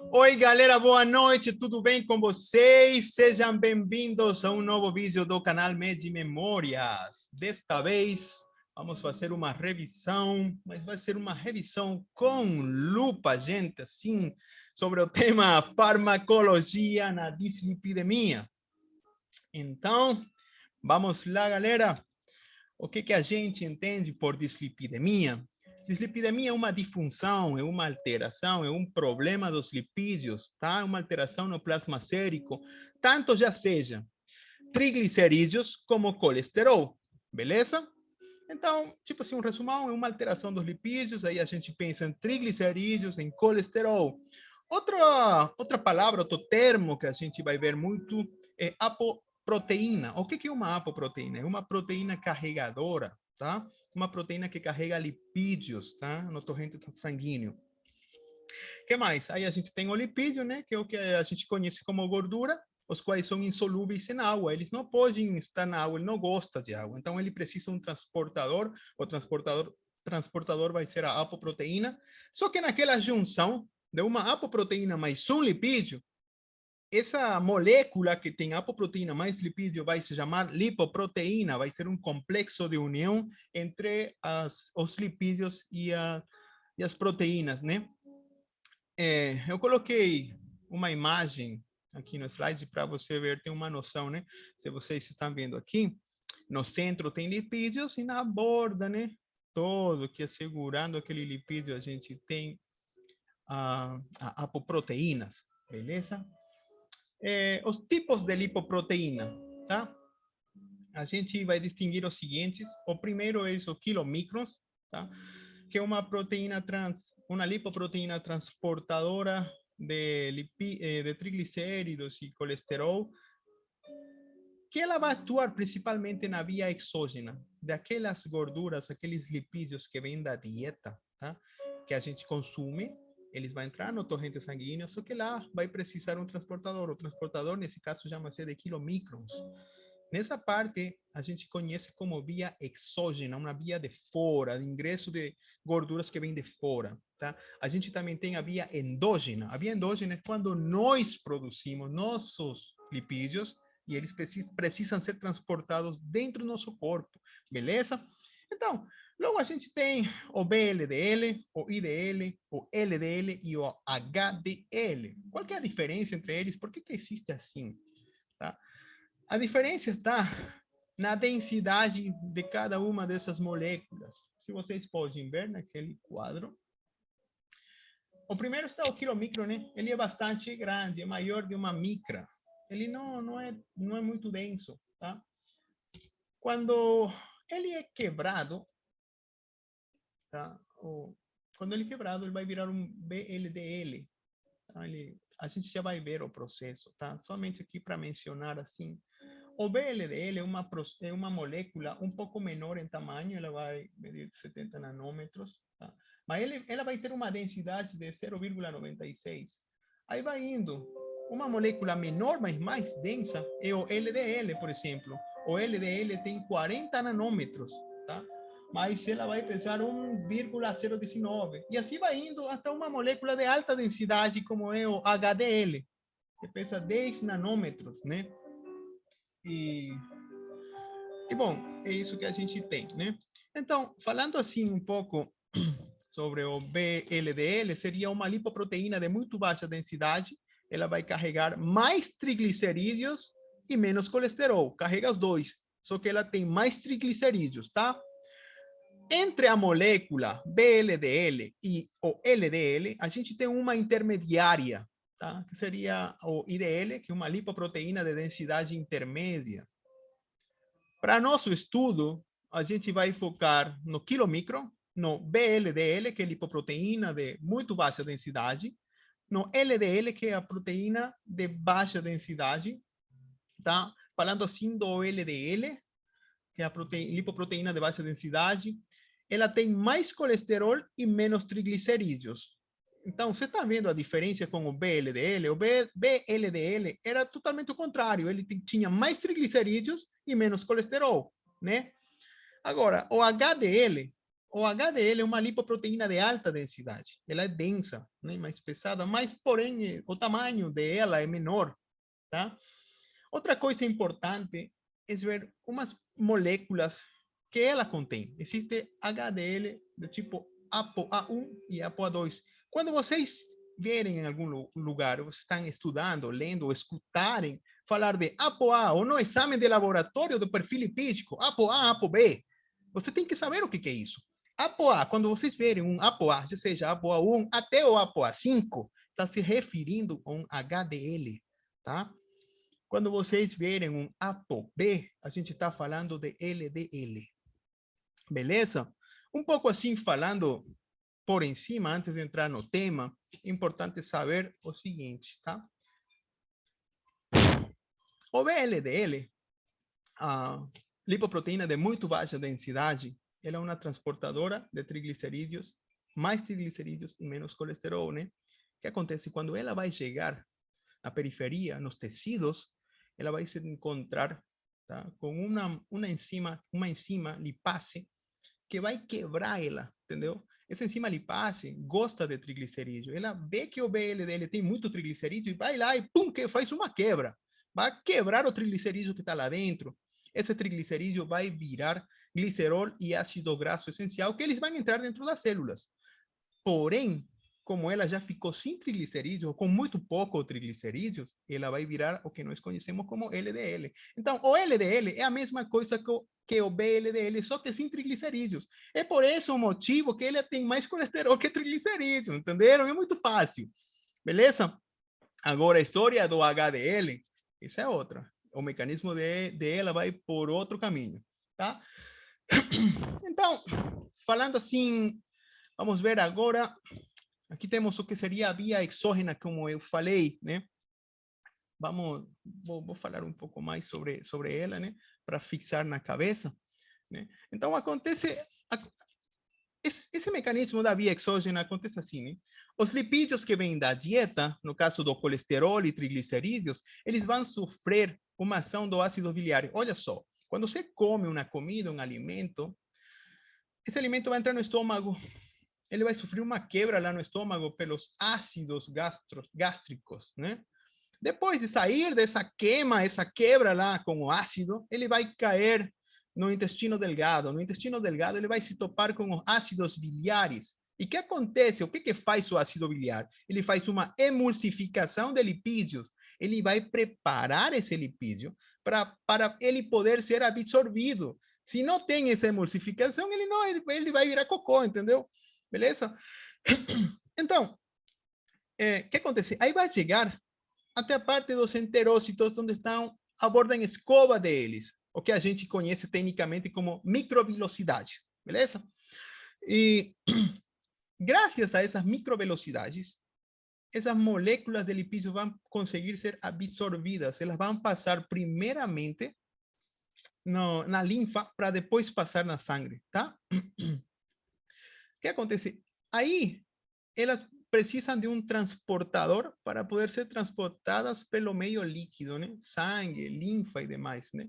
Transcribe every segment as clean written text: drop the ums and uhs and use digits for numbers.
Oi, galera, boa noite, tudo bem com vocês? Sejam bem-vindos a um novo vídeo do canal Med Memórias. Desta vez, vamos fazer uma revisão, mas vai ser uma revisão com lupa, gente, assim, sobre o tema farmacologia na dislipidemia. Então, vamos lá, galera. O que a gente entende por dislipidemia? Dislipidemia é uma disfunção, é uma alteração, é um problema dos lipídios, tá? Uma alteração no plasma sérico, tanto já seja triglicerídeos como colesterol, beleza? Então, tipo assim, um resumão é uma alteração dos lipídios, aí a gente pensa em triglicerídeos, em colesterol. Outra palavra, outro termo que a gente vai ver muito é apoproteína. O que é uma apoproteína? É uma proteína carregadora, tá? Uma proteína que carrega lipídios, tá? No torrente sanguíneo. O que mais? Aí a gente tem o lipídio, né? Que é o que a gente conhece como gordura, os quais são insolúveis em água. Eles não podem estar na água, ele não gosta de água. Então, ele precisa de um transportador. O transportador vai ser a apoproteína. Só que naquela junção de uma apoproteína mais um lipídio, essa molécula que tem apoproteína mais lipídio vai se chamar lipoproteína, vai ser um complexo de união entre os lipídios e as proteínas, né? Eu coloquei uma imagem aqui no slide para você ver, ter uma noção, né? Se vocês estão vendo aqui, no centro tem lipídios e na borda, né? Todo que segurando aquele lipídio a gente tem a apoproteínas, beleza? Os tipos de lipoproteína, tá? A gente vai distinguir os seguintes. O primeiro é o quilomicrons, tá? Que é uma proteína uma lipoproteína transportadora de triglicéridos e colesterol, que ela vai atuar principalmente na via exógena, daquelas gorduras, aqueles lipídios que vêm da dieta, tá? Que a gente consome, eles vão entrar no torrente sanguíneo, só que lá vai precisar um transportador. O transportador, nesse caso, chama-se de quilomicrons. Nessa parte, a gente conhece como via exógena, uma via de fora, de ingresso de gorduras que vêm de fora, tá? A gente também tem a via endógena. A via endógena é quando nós produzimos nossos lipídios e eles precisam ser transportados dentro do nosso corpo, beleza? Então, logo a gente tem o BLDL, o IDL, o LDL e o HDL. Qual que é a diferença entre eles? Por que existe assim? Tá? A diferença está na densidade de cada uma dessas moléculas. Se vocês podem ver naquele quadro. O primeiro está o quilomicro, né? Ele é bastante grande, é maior de uma micra. Ele não é muito denso, tá? Quando ele é quebrado, tá? Quando ele é quebrado, ele vai virar um BLDL. Tá? A gente já vai ver o processo, tá? Somente aqui para mencionar assim. O BLDL é uma molécula um pouco menor em tamanho, ela vai medir 70 nanômetros, tá? Mas ela vai ter uma densidade de 0,96. Aí vai indo. Uma molécula menor, mas mais densa, é o LDL, por exemplo. O LDL tem 40 nanômetros, tá? Mas ela vai pesar 1,019. E assim vai indo até uma molécula de alta densidade, como é o HDL, que pesa 10 nanômetros, né? E bom, é isso que a gente tem, né? Então, falando assim um pouco sobre o BLDL, seria uma lipoproteína de muito baixa densidade. Ela vai carregar mais triglicerídeos e menos colesterol. Carrega os dois, só que ela tem mais triglicerídeos, tá? Entre a molécula BLDL e o LDL, a gente tem uma intermediária, tá? Que seria o IDL, que é uma lipoproteína de densidade intermédia. Para nosso estudo, a gente vai focar no quilomicron, no BLDL, que é lipoproteína de muito baixa densidade, no LDL, que é a proteína de baixa densidade, tá? Falando assim do LDL, que é a lipoproteína de baixa densidade, ela tem mais colesterol e menos triglicerídeos. Então, você está vendo a diferença com o BLDL? O BLDL era totalmente o contrário. Ele tinha mais triglicerídeos e menos colesterol, né? Agora, o HDL o HDL é uma lipoproteína de alta densidade. Ela é densa, né, mais pesada, mas, porém, o tamanho dela é menor, tá? Outra coisa importante é ver umas moléculas que ela contém. Existe HDL do tipo ApoA1 e ApoA2. Quando vocês verem em algum lugar, vocês estão estudando, lendo ou escutarem falar de ApoA ou no exame de laboratório do perfil lipídico, ApoA, ApoB, você tem que saber o que é isso. ApoA, quando vocês verem um ApoA, seja ApoA1 até o ApoA5, está se referindo a um HDL, tá? Quando vocês verem um ApoB, a gente está falando de LDL. Beleza? Um pouco assim, falando por em cima, antes de entrar no tema, é importante saber o seguinte, tá? O VLDL, a lipoproteína de muito baixa densidade, ela é uma transportadora de triglicerídeos, mais triglicerídeos e menos colesterol, né? O que acontece quando ela vai chegar na periferia, nos tecidos, ela vai se encontrar, tá, com uma enzima lipase que vai quebrar ela, entendeu? Essa enzima lipase gosta de triglicerídeo. Ela vê que o VLDL tem muito triglicerídeo e vai lá e pum, que faz uma quebra. Vai quebrar o triglicerídeo que está lá dentro. Esse triglicerídeo vai virar glicerol e ácido graxo essencial, que eles vão entrar dentro das células. Porém, como ela já ficou sem triglicerídeos, ou com muito pouco triglicerídeos, ela vai virar o que nós conhecemos como LDL. Então, o LDL é a mesma coisa que o VLDL, só que sem triglicerídeos. É por esse o motivo que ele tem mais colesterol que triglicerídeos, entenderam? É muito fácil, beleza? Agora, a história do HDL, essa é outra. O mecanismo dela vai por outro caminho, tá? Então, falando assim, vamos ver agora. Aqui temos o que seria a via exógena, como eu falei, né? Vou falar um pouco mais sobre ela, né? Para fixar na cabeça, né? Então, esse mecanismo da via exógena acontece assim, né? Os lipídios que vêm da dieta, no caso do colesterol e triglicerídeos, eles vão sofrer uma ação do ácido biliar. Olha só, quando você come uma comida, um alimento, esse alimento vai entrar no estômago, ele vai sofrer uma quebra lá no estômago pelos ácidos gástricos, né? Depois de sair dessa queima, essa quebra lá com o ácido, ele vai cair no intestino delgado. No intestino delgado, ele vai se topar com os ácidos biliares. E o que acontece? O que faz o ácido biliar? Ele faz uma emulsificação de lipídios. Ele vai preparar esse lipídio para ele poder ser absorvido. Se não tem essa emulsificação, ele vai virar cocô, entendeu? Beleza? Então, o que acontece? Aí vai chegar até a parte dos enterócitos, onde estão a borda em escova deles, o que a gente conhece tecnicamente como microvelocidade, beleza? E graças a essas microvelocidades, essas moléculas de lipídio vão conseguir ser absorvidas, elas vão passar primeiramente na linfa para depois passar na sangue, tá? O que acontece? Aí, elas precisam de um transportador para poder ser transportadas pelo meio líquido, né? Sangue, linfa e demais, né?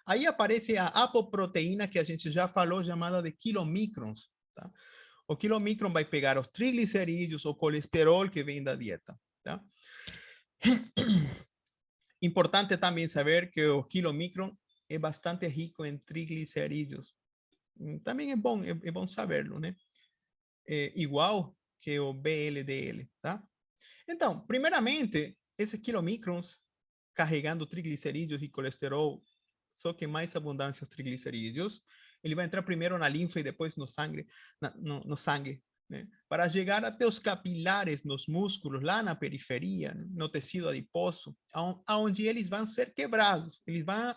Aí aparece a apoproteína que a gente já falou, chamada de quilomicrons, tá? O quilomicron vai pegar os triglicerídeos, o colesterol que vem da dieta, tá? Importante também saber que o quilomicron é bastante rico em triglicerídeos. Também é bom saberlo, né? Igual que o VLDL, tá? Então, primeiramente, esses quilomicrons carregando triglicerídeos e colesterol, só que mais abundância os triglicerídeos, ele vai entrar primeiro na linfa e depois no sangue, no sangue, né? Para chegar até os capilares nos músculos, lá na periferia, né? No tecido adiposo, aonde eles vão ser quebrados, eles vão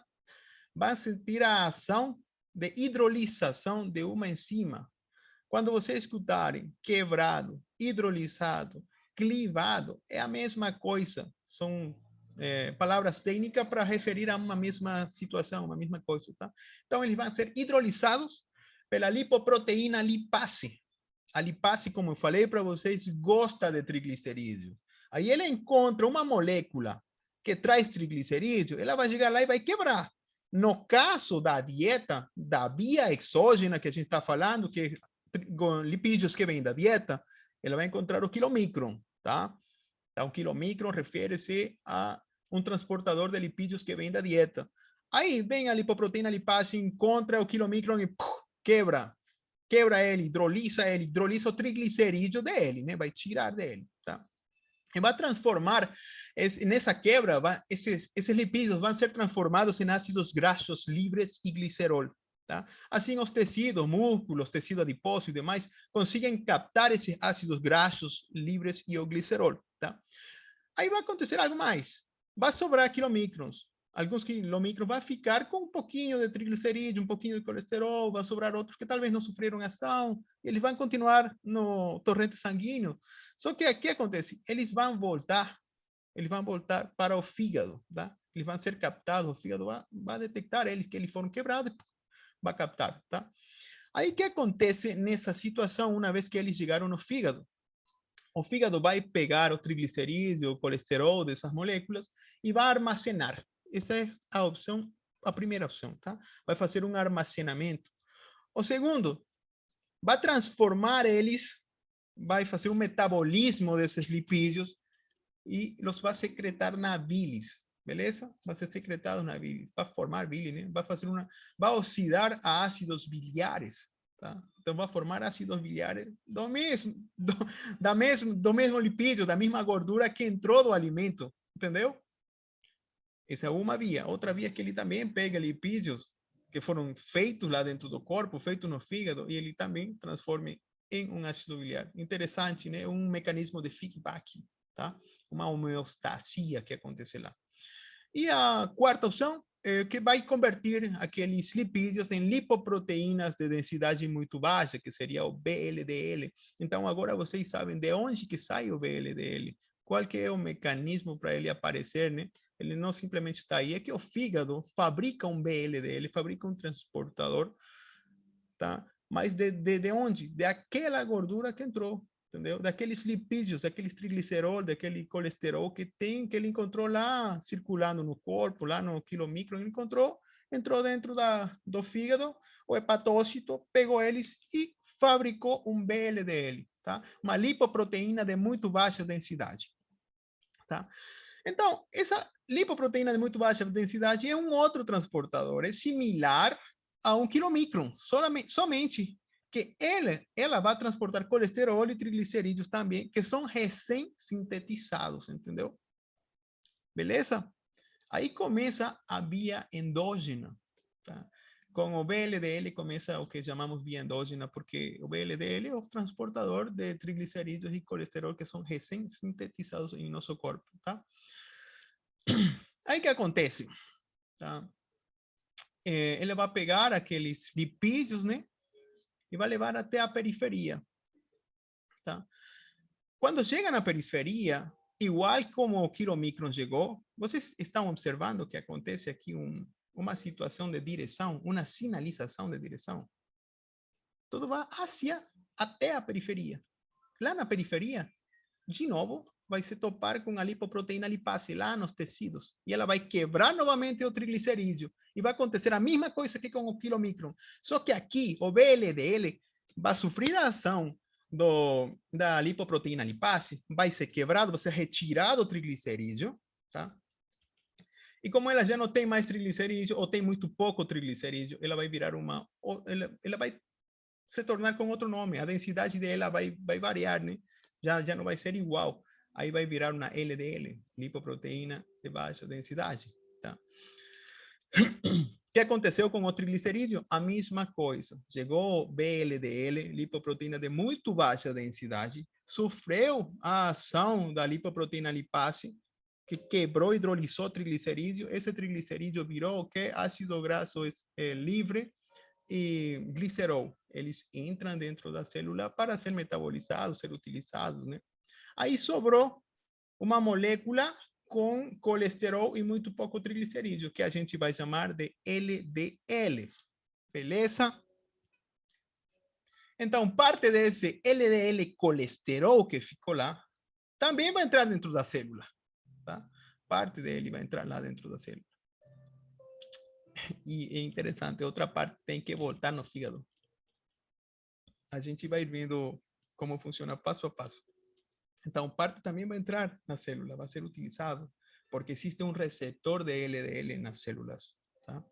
sentir a ação de hidrolização de uma enzima. Quando vocês escutarem quebrado, hidrolisado, clivado, é a mesma coisa. São palavras técnicas para referir a uma mesma situação, uma mesma coisa, tá? Então, eles vão ser hidrolizados pela lipoproteína lipase. A lipase, como eu falei para vocês, gosta de triglicerídeo. Aí ela encontra uma molécula que traz triglicerídeo, ela vai chegar lá e vai quebrar. No caso da dieta, da via exógena que a gente está falando, que com lipídios que vêm da dieta, ela vai encontrar o quilomicron, tá? Então, o quilomicron refere-se a um transportador de lipídios que vem da dieta. Aí vem a lipoproteína lipase, encontra o quilomicron e quebra ele, hidroliza o triglicerídeo dele, né? Vai tirar dele, tá? E vai transformar, nessa quebra, esses lipídios vão ser transformados em ácidos graxos livres e glicerol. Tá? Assim, os tecidos, músculos, tecido adiposo e demais, conseguem captar esses ácidos graxos livres e o glicerol. Tá? Aí vai acontecer algo mais. Vai sobrar quilomicrons. Alguns quilomicrons vai ficar com um pouquinho de triglicerídeo, um pouquinho de colesterol, vai sobrar outros que talvez não sofreram ação, e eles vão continuar no torrente sanguíneo. Só que aqui acontece, eles vão voltar para o fígado, tá? Eles vão ser captados, o fígado vai detectar eles, que eles foram quebrados, vai captar, tá? Aí o que acontece nessa situação, uma vez que eles chegaram no fígado? O fígado vai pegar o triglicerídeo, o colesterol dessas moléculas e vai armazenar. Essa é a opção, a primeira opção, tá? Vai fazer um armazenamento. O segundo, vai transformar eles, vai fazer um metabolismo desses lipídios e los vai secretar na bilis, beleza? Vai ser secretado na bilis, vai formar bilis, né? Vai oxidar a ácidos biliares, tá? Então vai formar ácidos biliares do mesmo lipídio, da mesma gordura que entrou do alimento, entendeu? Essa é uma via. Outra via é que ele também pega lipídios que foram feitos lá dentro do corpo, feitos no fígado, e ele também transforma em um ácido biliar. Interessante, né? Um mecanismo de feedback, tá? Uma homeostasia que acontece lá. E a quarta opção é que vai convertir aqueles lipídios em lipoproteínas de densidade muito baixa, que seria o VLDL. Então, agora vocês sabem de onde que sai o VLDL, qual que é o mecanismo para ele aparecer, né? Ele não simplesmente está aí, é que o fígado fabrica um VLDL, fabrica um transportador, tá? Mas de onde? De aquela gordura que entrou, entendeu? Daqueles lipídios, daqueles triglicerol, daquele colesterol que ele encontrou lá circulando no corpo, lá no quilomicron, ele entrou dentro do fígado, o hepatócito pegou eles e fabricou um VLDL, tá? Uma lipoproteína de muito baixa densidade, tá? Então, essa lipoproteína de muito baixa densidade é um outro transportador, é similar a um quilomicron, somente que ela vai transportar colesterol e triglicerídeos também, que são recém-sintetizados, entendeu? Beleza? Aí começa a via endógena, tá? Com o VLDL começa o que chamamos via endógena, porque o VLDL é o transportador de triglicerídeos e colesterol que são recém-sintetizados em nosso corpo, tá? Aí que acontece? Tá? Ele vai pegar aqueles lipídios, né? E vai levar até a periferia. Tá? Quando chega na periferia, igual como o quilomicron chegou, vocês estão observando que acontece aqui uma situação de direção, uma sinalização de direção. Tudo vai até a periferia. Lá na periferia, de novo, vai se topar com a lipoproteína lipase lá nos tecidos. E ela vai quebrar novamente o triglicerídeo. E vai acontecer a mesma coisa que com o quilomicron. Só que aqui, o VLDL vai sofrer a ação da lipoproteína lipase, vai ser quebrado, vai ser retirado o triglicerídeo, tá? E como ela já não tem mais triglicerídeo, ou tem muito pouco triglicerídeo, ela vai virar ela vai se tornar com outro nome. A densidade dela vai variar, né? Já não vai ser igual. Aí vai virar uma LDL, lipoproteína de baixa densidade, tá? O que aconteceu com o triglicerídeo? A mesma coisa. Chegou VLDL, lipoproteína de muito baixa densidade, sofreu a ação da lipoproteína lipase, que quebrou, hidrolisou o triglicerídeo. Esse triglicerídeo virou o que? Ácido graxo livre e glicerol. Eles entram dentro da célula para ser metabolizados, ser utilizados, né? Aí sobrou uma molécula com colesterol e muito pouco triglicerídeo, que a gente vai chamar de LDL. Beleza? Então, parte desse LDL colesterol que ficou lá, também vai entrar dentro da célula. Tá? Parte dele vai entrar lá dentro da célula. E é interessante, outra parte tem que voltar no fígado. A gente vai vendo como funciona passo a passo. Então, parte também vai entrar na célula, vai ser utilizado, porque existe um receptor de LDL nas células, tá?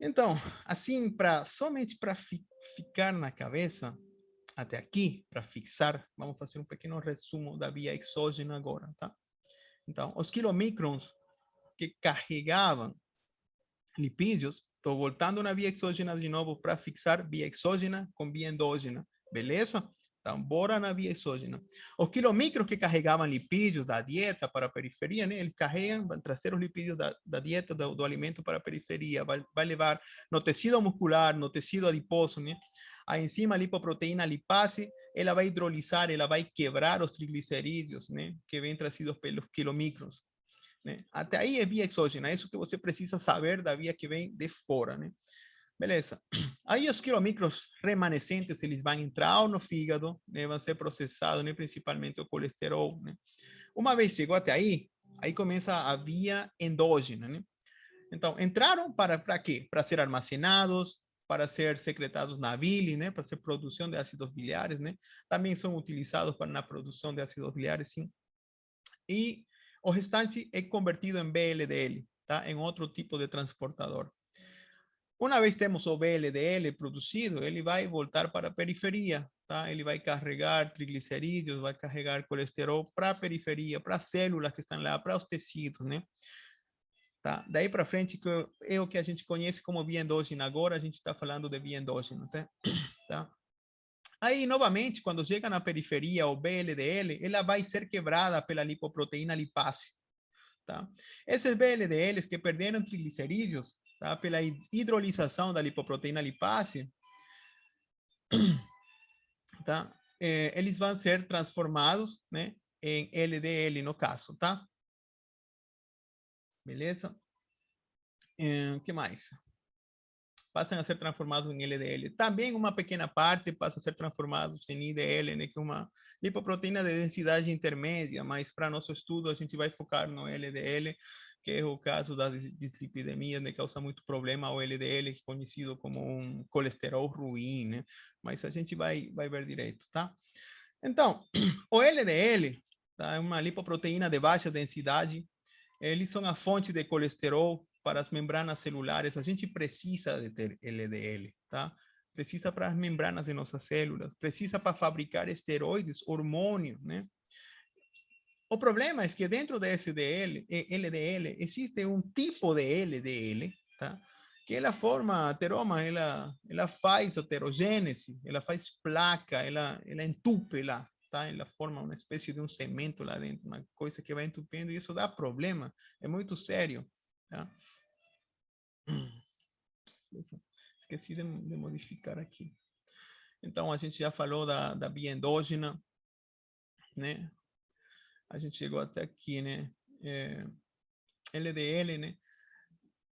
Então, assim, somente para ficar na cabeça, até aqui, para fixar, vamos fazer um pequeno resumo da via exógena agora, tá? Então, os quilomicrons que carregavam lipídios, estou voltando na via exógena de novo para fixar via exógena com via endógena, beleza? Então, bora na via exógena. Os quilomicros que carregavam lipídios da dieta para a periferia, né? Eles carregam, vão trazer os lipídios da dieta, do alimento para a periferia, vai levar no tecido muscular, no tecido adiposo, né? A enzima lipoproteína lipase, ela vai hidrolisar, ela vai quebrar os triglicerídeos, né? Que vêm trazidos pelos quilomicros. Né? Até aí é via exógena, é isso que você precisa saber da via que vem de fora, né? Beleza. Aí os quilomicros remanescentes, eles vão entrar no fígado, né? Vão ser processados, né? Principalmente o colesterol, né? Uma vez chegou até aí começa a via endógena, né? Então, entraram para quê? Para ser armazenados, para ser secretados na bile, né? Para ser produção de ácidos biliares, né? Também são utilizados para na produção de ácidos biliares, sim. E o restante é convertido em VLDL, tá? Em outro tipo de transportador. Uma vez temos o VLDL produzido, ele vai voltar para a periferia, tá? Ele vai carregar triglicerídeos, vai carregar colesterol para a periferia, para as células que estão lá, para os tecidos, né? Tá? Daí para frente, que é o que a gente conhece como via endógena. Agora a gente está falando de via endógena, tá? Tá? Aí, novamente, quando chega na periferia, o VLDL, ela vai ser quebrada pela lipoproteína lipase. Tá? Esses VLDLs que perderam triglicerídeos, tá? Pela hidrolização da lipoproteína lipase, tá? Eles vão ser transformados, né, em LDL no caso, tá? Beleza? O que mais? Passam a ser transformados em LDL. Também uma pequena parte passa a ser transformados em IDL, né, que é uma lipoproteína de densidade intermédia, mas para nosso estudo a gente vai focar no LDL, que é o caso das dislipidemias, né, que causa muito problema o LDL, que é conhecido como um colesterol ruim, né? Mas a gente vai ver direito, tá? Então, o LDL, tá, é uma lipoproteína de baixa densidade, eles são a fonte de colesterol para as membranas celulares. A gente precisa de ter LDL, tá? Precisa para as membranas de nossas células, precisa para fabricar esteroides, hormônios, né? O problema é que dentro de LDL existe um tipo de LDL, tá? Que ela forma ateroma, ela faz aterogênese, ela faz placa, ela entupe lá, tá? Ela forma uma espécie de um cemento lá dentro, uma coisa que vai entupindo e isso dá problema, é muito sério, tá? Esqueci de modificar aqui. Então, a gente já falou da via endógena, né? A gente chegou até aqui, né? LDL, né?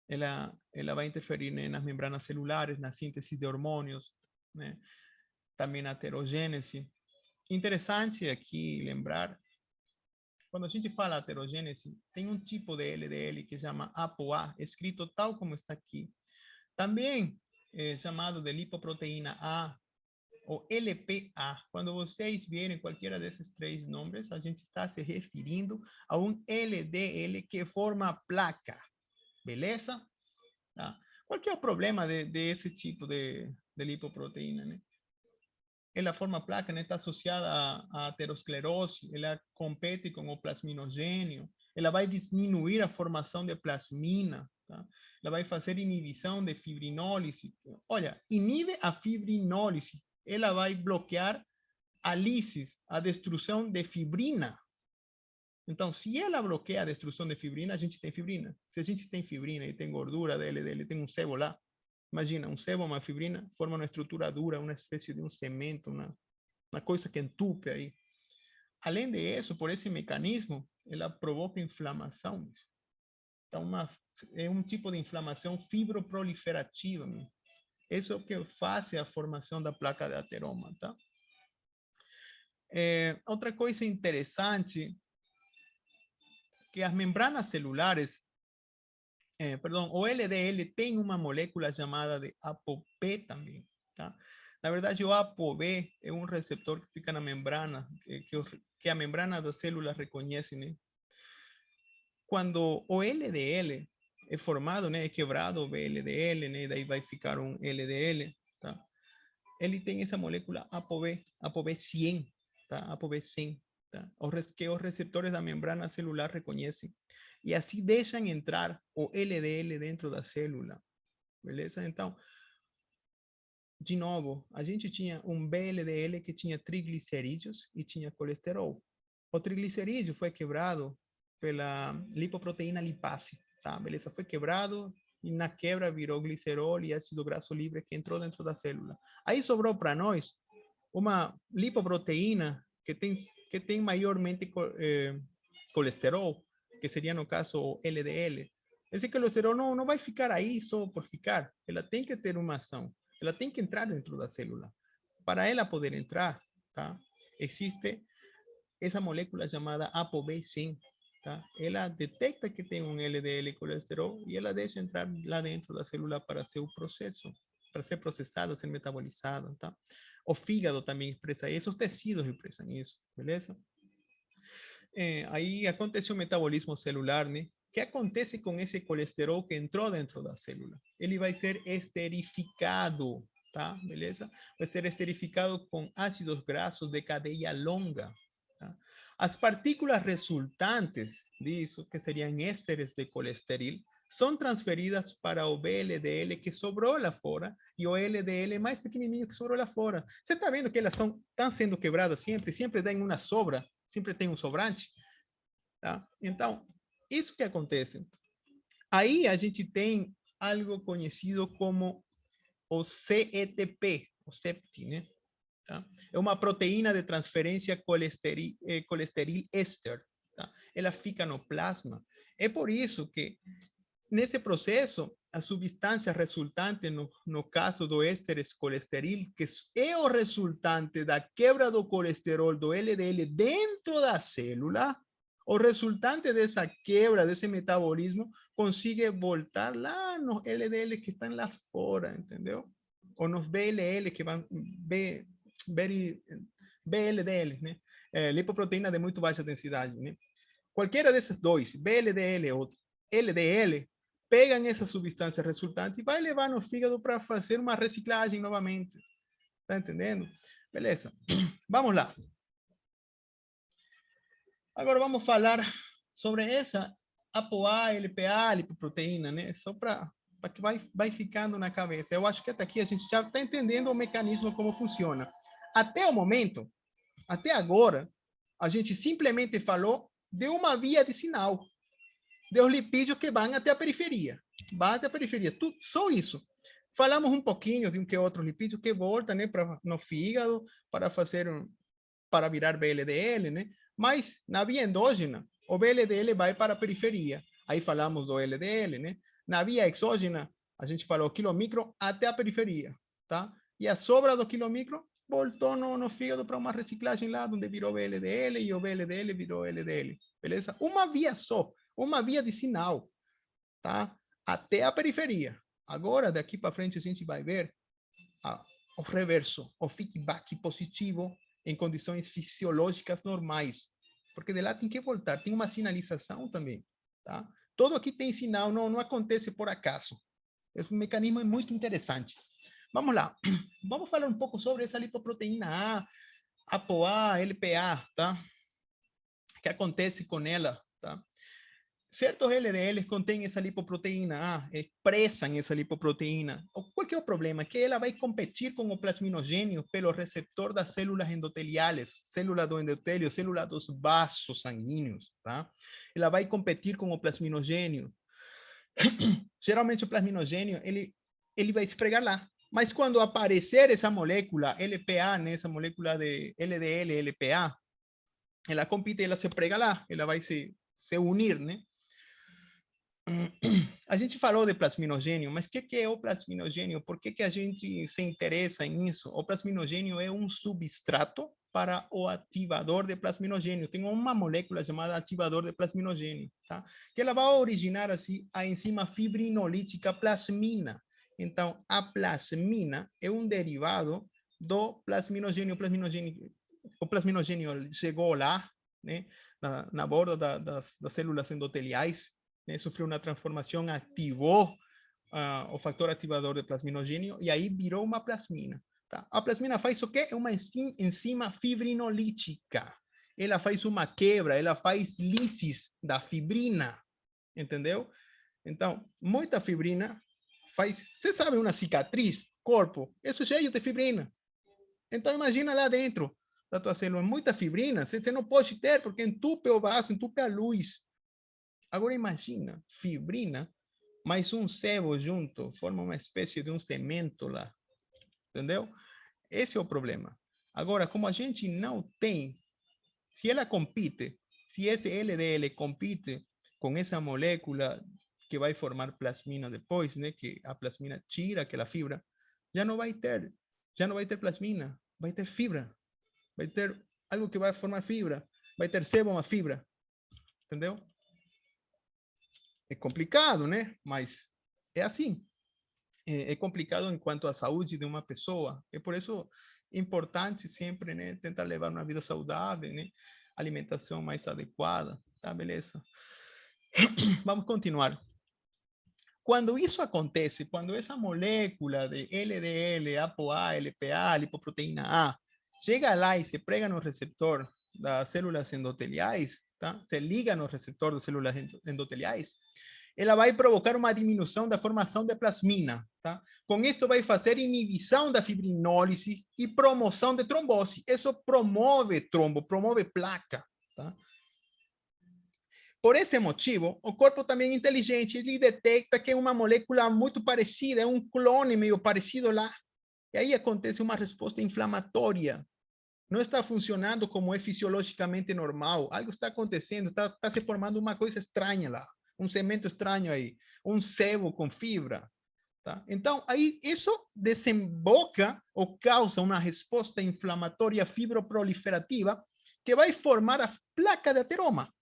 Ela vai interferir, né, nas membranas celulares, na síntese de hormônios, né? Também na heterogênese. Interessante aqui lembrar, quando a gente fala heterogênese, tem um tipo de LDL que chama ApoA, escrito tal como está aqui. Também é chamado de lipoproteína A, ou LPA. Quando vocês verem qualquer desses três nomes, a gente está se referindo a um LDL que forma placa, beleza? Tá? Qual que é o problema desse tipo de lipoproteína, né? Ela forma placa, né? Está associada à aterosclerose, ela compete com o plasminogênio, ela vai diminuir a formação de plasmina, tá? Ela vai fazer inibição de fibrinólise. Olha, inibe a fibrinólise, ela vai bloquear a lisis, a destruição de fibrina. Então, se ela bloqueia a destruição de fibrina, a gente tem fibrina. Se a gente tem fibrina e tem gordura dele tem um sebo lá, imagina, um sebo, uma fibrina, forma uma estrutura dura, uma espécie de um cemento, uma coisa que entupe aí. Além disso, por esse mecanismo, ela provoca inflamação. Então, é um tipo de inflamação fibroproliferativa. Isso é o que faz a formação da placa de ateroma, tá? Outra coisa interessante que as membranas celulares, perdão, o LDL tem uma molécula chamada de ApoP também, tá? Na verdade, o ApoB é um receptor que fica na membrana, que a membrana da célula reconhece, né? Quando o LDL é formado, né, é quebrado o VLDL, né, daí vai ficar um LDL, tá? Ele tem essa molécula ApoB, ApoB100, tá? ApoB100, tá? Que os receptores da membrana celular reconhecem. E assim deixam entrar o LDL dentro da célula, beleza? Então, de novo, a gente tinha um VLDL que tinha triglicerídeos e tinha colesterol. O triglicerídeo foi quebrado pela lipoproteína lipase, tá? Beleza? Foi quebrado e na quebra virou glicerol e ácido graxo livre que entrou dentro da célula. Aí sobrou para nós uma lipoproteína que tem maiormente colesterol, que seria no caso o LDL. Esse colesterol não vai ficar aí só por ficar, ela tem que ter uma ação, ela tem que entrar dentro da célula. Para ela poder entrar, tá? Existe essa molécula chamada ApoB100, tá? Ela detecta que tem um LDL colesterol e ela deixa entrar lá dentro da célula para seu processo, para ser processada, ser metabolizada, tá? O fígado também expressa isso, os tecidos expressam isso, beleza? Aí acontece o metabolismo celular, né? O que acontece com esse colesterol que entrou dentro da célula? Ele vai ser esterificado, tá? Beleza? Vai ser esterificado com ácidos graxos de cadeia longa, tá? As partículas resultantes disso, que seriam ésteres de colesterol, são transferidas para o VLDL que sobrou lá fora e o LDL mais pequenininho que sobrou lá fora. Você está vendo que elas estão sendo quebradas sempre, sempre tem uma sobra, sempre tem um sobrante, tá? Então, isso que acontece. Aí a gente tem algo conhecido como o CETP, o CEPT, né? Tá? É uma proteína de transferência colesterol éster, tá? Ela fica no plasma. É por isso que nesse processo, a substância resultante, no caso do ésteres colesterol, que é o resultante da quebra do colesterol do LDL dentro da célula, o resultante dessa quebra, desse metabolismo, consigue voltar lá nos LDL que estão lá fora, entendeu? Ou nos BLL que vão, BLDL, né? Lipoproteína de muito baixa densidade, né? Qualquer desses dois, BLDL ou LDL, pegam essa substância resultante e vai levar no fígado para fazer uma reciclagem novamente. Tá entendendo? Beleza. Vamos lá. Agora vamos falar sobre essa ApoA, LPA, lipoproteína, né? Só para que vai ficando na cabeça. Eu acho que até aqui a gente já está entendendo o mecanismo, como funciona. Até o momento, até agora, a gente simplesmente falou de uma via de sinal, de os lipídios que vão até a periferia. Vão até a periferia, tudo, só isso. Falamos um pouquinho de um que outro lipídio que volta, né, no fígado para fazer para virar VLDL, né? Mas na via endógena, o VLDL vai para a periferia. Aí falamos do LDL, né? Na via exógena, a gente falou quilomicro até a periferia, tá? E a sobra do quilomicro voltou no fígado para uma reciclagem lá, onde virou VLDL e o VLDL virou LDL, beleza? Uma via só, uma via de sinal, tá? Até a periferia. Agora, daqui para frente, a gente vai ver o reverso, o feedback positivo em condições fisiológicas normais. Porque de lá tem que voltar, tem uma sinalização também, tá? Tudo aqui tem sinal, não acontece por acaso. É um mecanismo muito interessante. Vamos lá. Vamos falar um pouco sobre essa lipoproteína A, ApoA, LPA, tá? O que acontece com ela, tá? Certos LDLs contêm essa lipoproteína A, expressam essa lipoproteína. Qual que é o problema? Que ela vai competir com o plasminogênio pelo receptor das células endoteliais, célula do endotélio, célula dos vasos sanguíneos, tá? Ela vai competir com o plasminogênio. Geralmente o plasminogênio, ele vai esfregar lá. Mas quando aparecer essa molécula LPA, né, essa molécula de LDL, LPA, ela compite, ela se prega lá, ela vai se unir, né? A gente falou de plasminogênio, mas o que é o plasminogênio? Por que a gente se interessa nisso? O plasminogênio é um substrato para o ativador de plasminogênio. Tem uma molécula chamada ativador de plasminogênio, tá? Que ela vai originar assim a enzima fibrinolítica plasmina. Então, a plasmina é um derivado do plasminogênio. O plasminogênio chegou lá, né, na borda das células endoteliais, né, sofreu uma transformação, ativou o fator ativador de plasminogênio e aí virou uma plasmina. Tá? A plasmina faz o quê? É uma enzima fibrinolítica. Ela faz uma quebra, ela faz lisis da fibrina, entendeu? Então, muita fibrina faz, você sabe, uma cicatriz, corpo, isso é cheio de fibrina. Então, imagina lá dentro da tua célula, muita fibrina, você não pode ter, porque entupe o vaso, entupe a luz. Agora, imagina, fibrina, mais um sebo junto, forma uma espécie de um cemento lá, entendeu? Esse é o problema. Agora, como a gente não tem, se ela compite, se esse LDL compite com essa molécula que vai formar plasmina depois, né, que a plasmina tira aquela fibra, já não vai ter plasmina, vai ter fibra, vai ter algo que vai formar fibra, vai ter sebo, uma fibra, entendeu? É complicado, né? Mas é assim. É complicado em quanto à saúde de uma pessoa. É por isso importante sempre, né, tentar levar uma vida saudável, né? Alimentação mais adequada, tá? Beleza? Vamos continuar. Quando isso acontece, quando essa molécula de LDL, ApoA, LPA, lipoproteína A, chega lá e se prega no receptor das células endoteliais, tá? Se liga no receptor das células endoteliais, ela vai provocar uma diminuição da formação de plasmina, tá? Com isto vai fazer inibição da fibrinólise e promoção de trombose. Isso promove trombo, promove placa, tá? Por esse motivo, o corpo também é inteligente, ele detecta que é uma molécula muito parecida, é um clone meio parecido lá. E aí acontece uma resposta inflamatória. Não está funcionando como é fisiologicamente normal. Algo está acontecendo, está se formando uma coisa estranha lá. Um cemento estranho aí, um sebo com fibra. Tá? Então, aí isso desemboca ou causa uma resposta inflamatória fibroproliferativa que vai formar a placa de ateroma.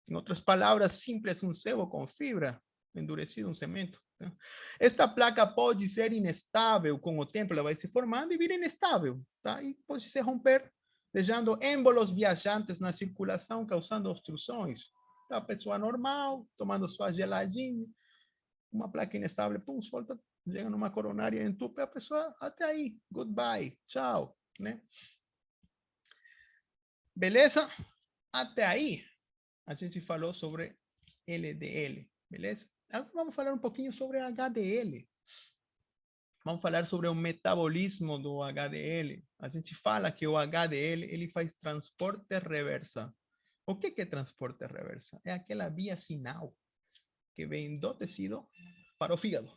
Em outras palavras simples, um sebo com fibra, endurecido, um cemento. Tá? Esta placa pode ser inestável com o tempo, ela vai se formando e vira inestável. Tá? E pode se romper, deixando êmbolos viajantes na circulação, causando obstruções. Tá? A pessoa normal, tomando sua geladinha, uma placa inestável, pum, solta, chega numa coronária, entupe a pessoa, até aí, goodbye, tchau. Né? Beleza? Até aí, a gente falou sobre LDL, beleza? Agora vamos falar um pouquinho sobre HDL. Vamos falar sobre o metabolismo do HDL. A gente fala que o HDL ele faz transporte reversa. O que é transporte reversa? É aquela via sinal que vem do tecido para o fígado.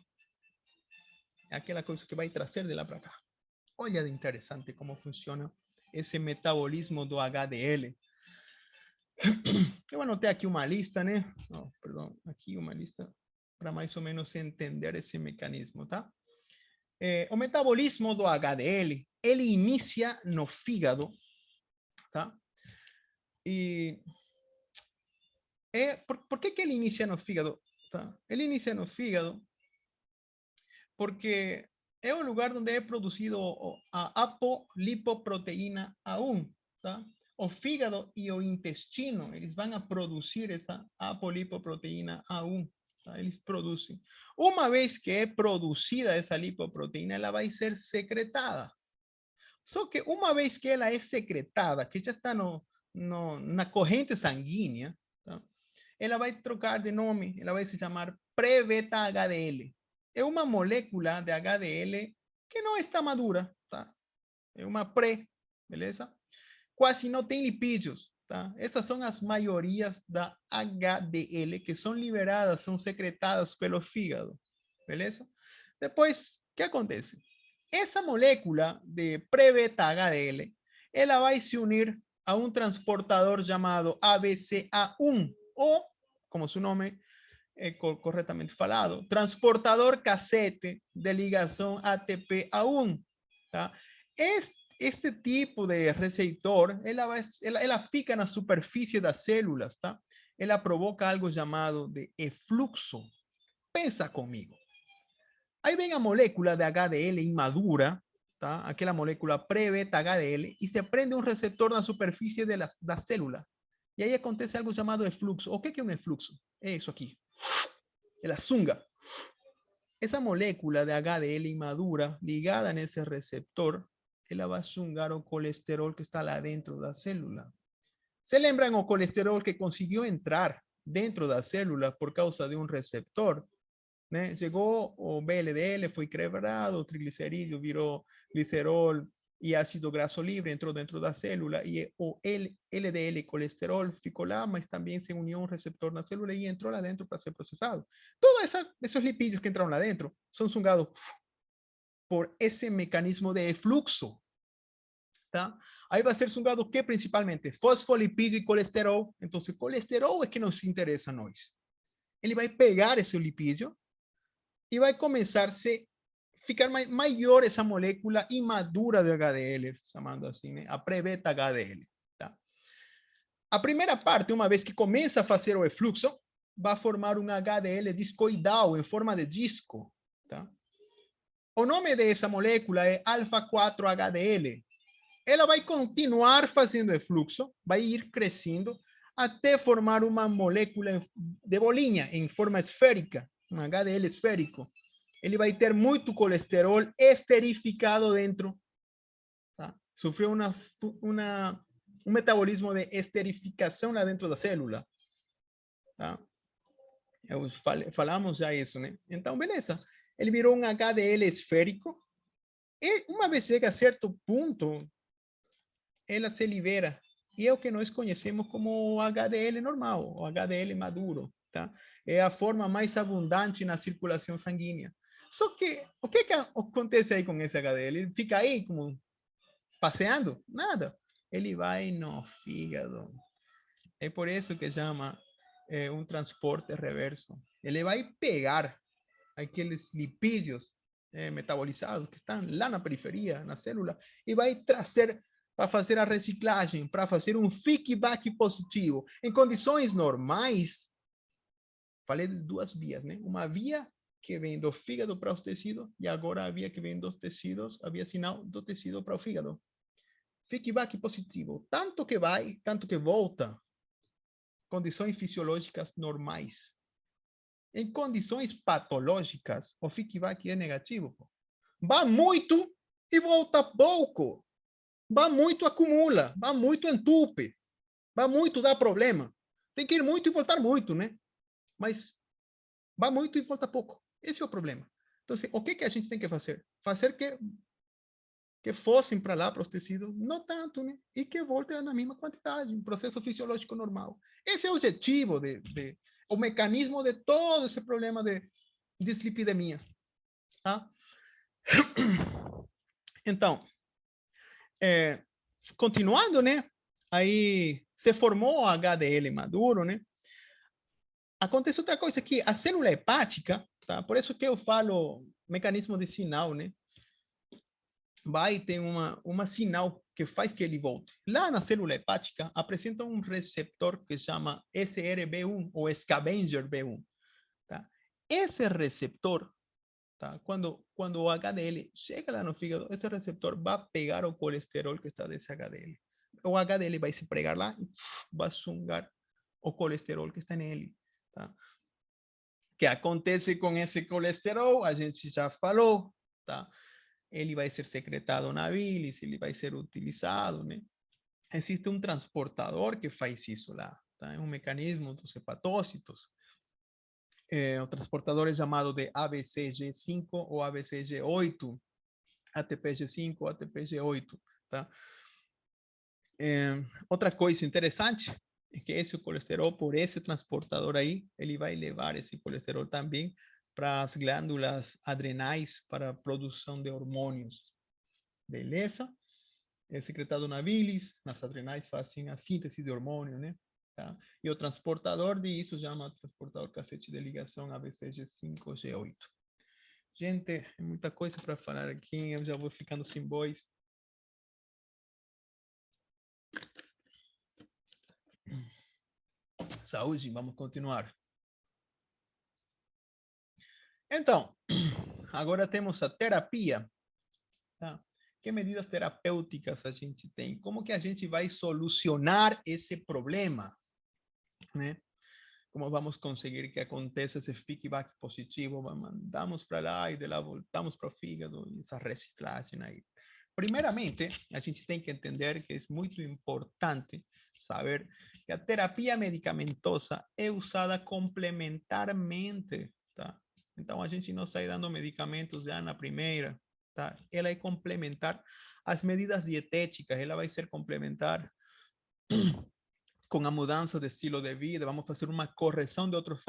É aquela coisa que vai trazer de lá para cá. Olha de interessante como funciona esse metabolismo do HDL. Eu anotei aqui uma lista, né? Não, perdão, aqui uma lista para mais ou menos entender esse mecanismo, tá? O metabolismo do HDL, ele inicia no fígado, tá? E por que ele inicia no fígado? Tá? Ele inicia no fígado porque é o lugar onde é produzido a apolipoproteína A1, tá? O fígado e o intestino, eles vão a produzir essa apolipoproteína A1, tá? Eles produzem. Uma vez que é produzida essa lipoproteína, ela vai ser secretada. Só que uma vez que ela é secretada, que já está na corrente sanguínea, tá? Ela vai trocar de nome, ela vai se chamar pré-beta HDL. É uma molécula de HDL que não está madura, tá? É uma pré, beleza? Quase não tem lipídios, tá? Essas são as maiorias da HDL que são liberadas, são secretadas pelo fígado, beleza? Depois, o que acontece? Essa molécula de pré-beta HDL, ela vai se unir a um transportador chamado ABCA1, ou, como seu nome corretamente falado, transportador casete de ligação ATP-A1. Tá? Este tipo de receptor, ela fica na superfície das células, tá? Ela provoca algo chamado de efluxo. Pensa comigo. Aí vem a molécula de HDL inmadura, tá? Aquela molécula pré-beta HDL, e se prende um receptor na superfície da célula. E aí acontece algo chamado efluxo. O que é um efluxo? É isso aqui. Ela sunga. Essa molécula de HDL inmadura ligada nesse receptor, ela vai sungar o colesterol que está lá dentro da célula. ¿Se lembran o colesterol que consiguió entrar dentro de la célula por causa de un receptor? Llegó o VLDL, fue quebrado, triglicerídeo, viró glicerol y ácido graso libre, entró dentro de la célula y o el LDL, colesterol, ficou lá, mas también se unió a un receptor en la célula y entró lá dentro para ser procesado. Todos esos lipídios que entraron lá dentro son sugados por ese mecanismo de fluxo. Tá? Aí vai ser sugado o que principalmente? Fosfolipídio e colesterol. Então, o colesterol é que nos interessa a nós. Ele vai pegar esse lipídio e vai começar a ficar maior essa molécula imadura de HDL, chamando assim, né? A pré-beta HDL. Tá? A primeira parte, uma vez que começa a fazer o efluxo, vai formar um HDL discoidal em forma de disco. Tá? O nome dessa molécula é alfa-4-HDL. Ela vai continuar fazendo efluxo, vai ir crescendo até formar uma molécula de bolinha em forma esférica, um HDL esférico. Ele vai ter muito colesterol esterificado dentro. Tá? Sofreu um metabolismo de esterificação lá dentro da célula. Tá? Falamos já isso, né? Então, beleza. Ele virou um HDL esférico e uma vez chega a certo ponto, ela se libera. E é o que nós conhecemos como HDL normal, o HDL maduro, tá? É a forma mais abundante na circulação sanguínea. Só que, o que acontece aí com esse HDL? Ele fica aí como passeando? Nada. Ele vai no fígado. É por isso que chama um transporte reverso. Ele vai pegar aqueles lipídios metabolizados que estão lá na periferia, na célula, e vai trazer para fazer a reciclagem, para fazer um feedback positivo. Em condições normais, falei de duas vias, né? Uma via que vem do fígado para o tecido, e agora a via que vem dos tecidos, a via sinal do tecido para o fígado. Feedback positivo, tanto que vai, tanto que volta. Condições fisiológicas normais. Em condições patológicas, o feedback é negativo. Vai muito e volta pouco. Vai muito, acumula. Vai muito, entupe. Vai muito, dá problema. Tem que ir muito e voltar muito, né? Mas vai muito e volta pouco. Esse é o problema. Então, o que a gente tem que fazer? Fazer que fossem para lá, para os tecidos, não tanto, né? E que voltem na mesma quantidade, um processo fisiológico normal. Esse é o objetivo, o mecanismo de todo esse problema de dislipidemia. Tá? Então, continuando, né? Aí se formou o HDL maduro, né? Acontece outra coisa aqui, a célula hepática, tá? Por isso que eu falo mecanismo de sinal, né? Vai ter uma sinal que faz que ele volte. Lá na célula hepática, apresenta um receptor que chama SRB1 ou scavenger B1. Tá? Esse receptor, tá? Quando o HDL chega lá no fígado, esse receptor vai pegar o colesterol que está desse HDL. O HDL vai se pregar lá e vai sungar o colesterol que está nele. Tá? O que acontece com esse colesterol, a gente já falou, tá? Ele vai ser secretado na bilis, ele vai ser utilizado, né? Existe um transportador que faz isso lá, tá? É um mecanismo dos hepatócitos. O transportador é chamado de ABCG5 ou ABCG8, ATPG5 ou ATPG8, tá? Outra coisa interessante é que esse colesterol, por esse transportador aí, ele vai levar esse colesterol também para as glândulas adrenais para a produção de hormônios. Beleza? É secretado na bilis, nas adrenais fazem a síntese de hormônio, né? Tá? E o transportador disso chama transportador cassete de ligação ABCG5G8. Gente, é muita coisa para falar aqui, eu já vou ficando sem voz. Saúde, vamos continuar. Então, agora temos a terapia. Tá? que medidas terapêuticas a gente tem? Como que a gente vai solucionar esse problema, né? Como vamos conseguir que aconteça esse feedback positivo? Mandamos para lá e de lá voltamos para o fígado, essa reciclagem aí. Primeiramente, a gente tem que entender que é muito importante saber que a terapia medicamentosa é usada complementarmente, tá? Então, a gente não sai dando medicamentos já na primeira, tá? Ela é complementar às medidas dietéticas, ela vai ser complementar com a mudança de estilo de vida, vamos fazer uma correção de outros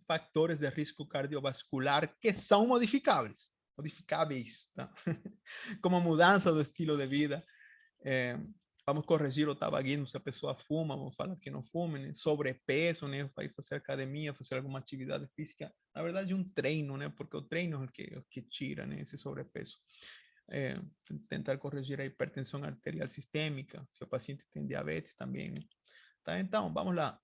fatores de risco cardiovascular que são modificáveis, tá? Como mudança do estilo de vida, vamos corrigir o tabagismo se a pessoa fuma, vamos falar que não fume, né? Sobrepeso, né? Vai fazer academia, fazer alguma atividade física, na verdade um treino, né? Porque o treino é o que tira, né? Esse sobrepeso. Tentar corrigir a hipertensão arterial sistêmica, se o paciente tem diabetes também, né? Tá? Então, vamos lá.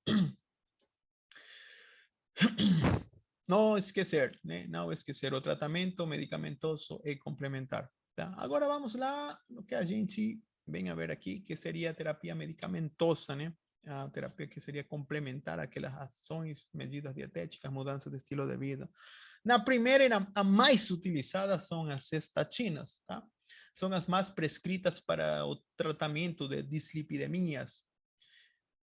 Não esquecer, né? Não esquecer, o tratamento medicamentoso é complementar. Tá? Agora vamos lá no que a gente vem a ver aqui, que seria a terapia medicamentosa, né? A terapia que seria complementar aquelas ações, medidas dietéticas, mudanças de estilo de vida. Na primeira e a mais utilizada são as estatinas, tá? São as mais prescritas para o tratamento de dislipidemias.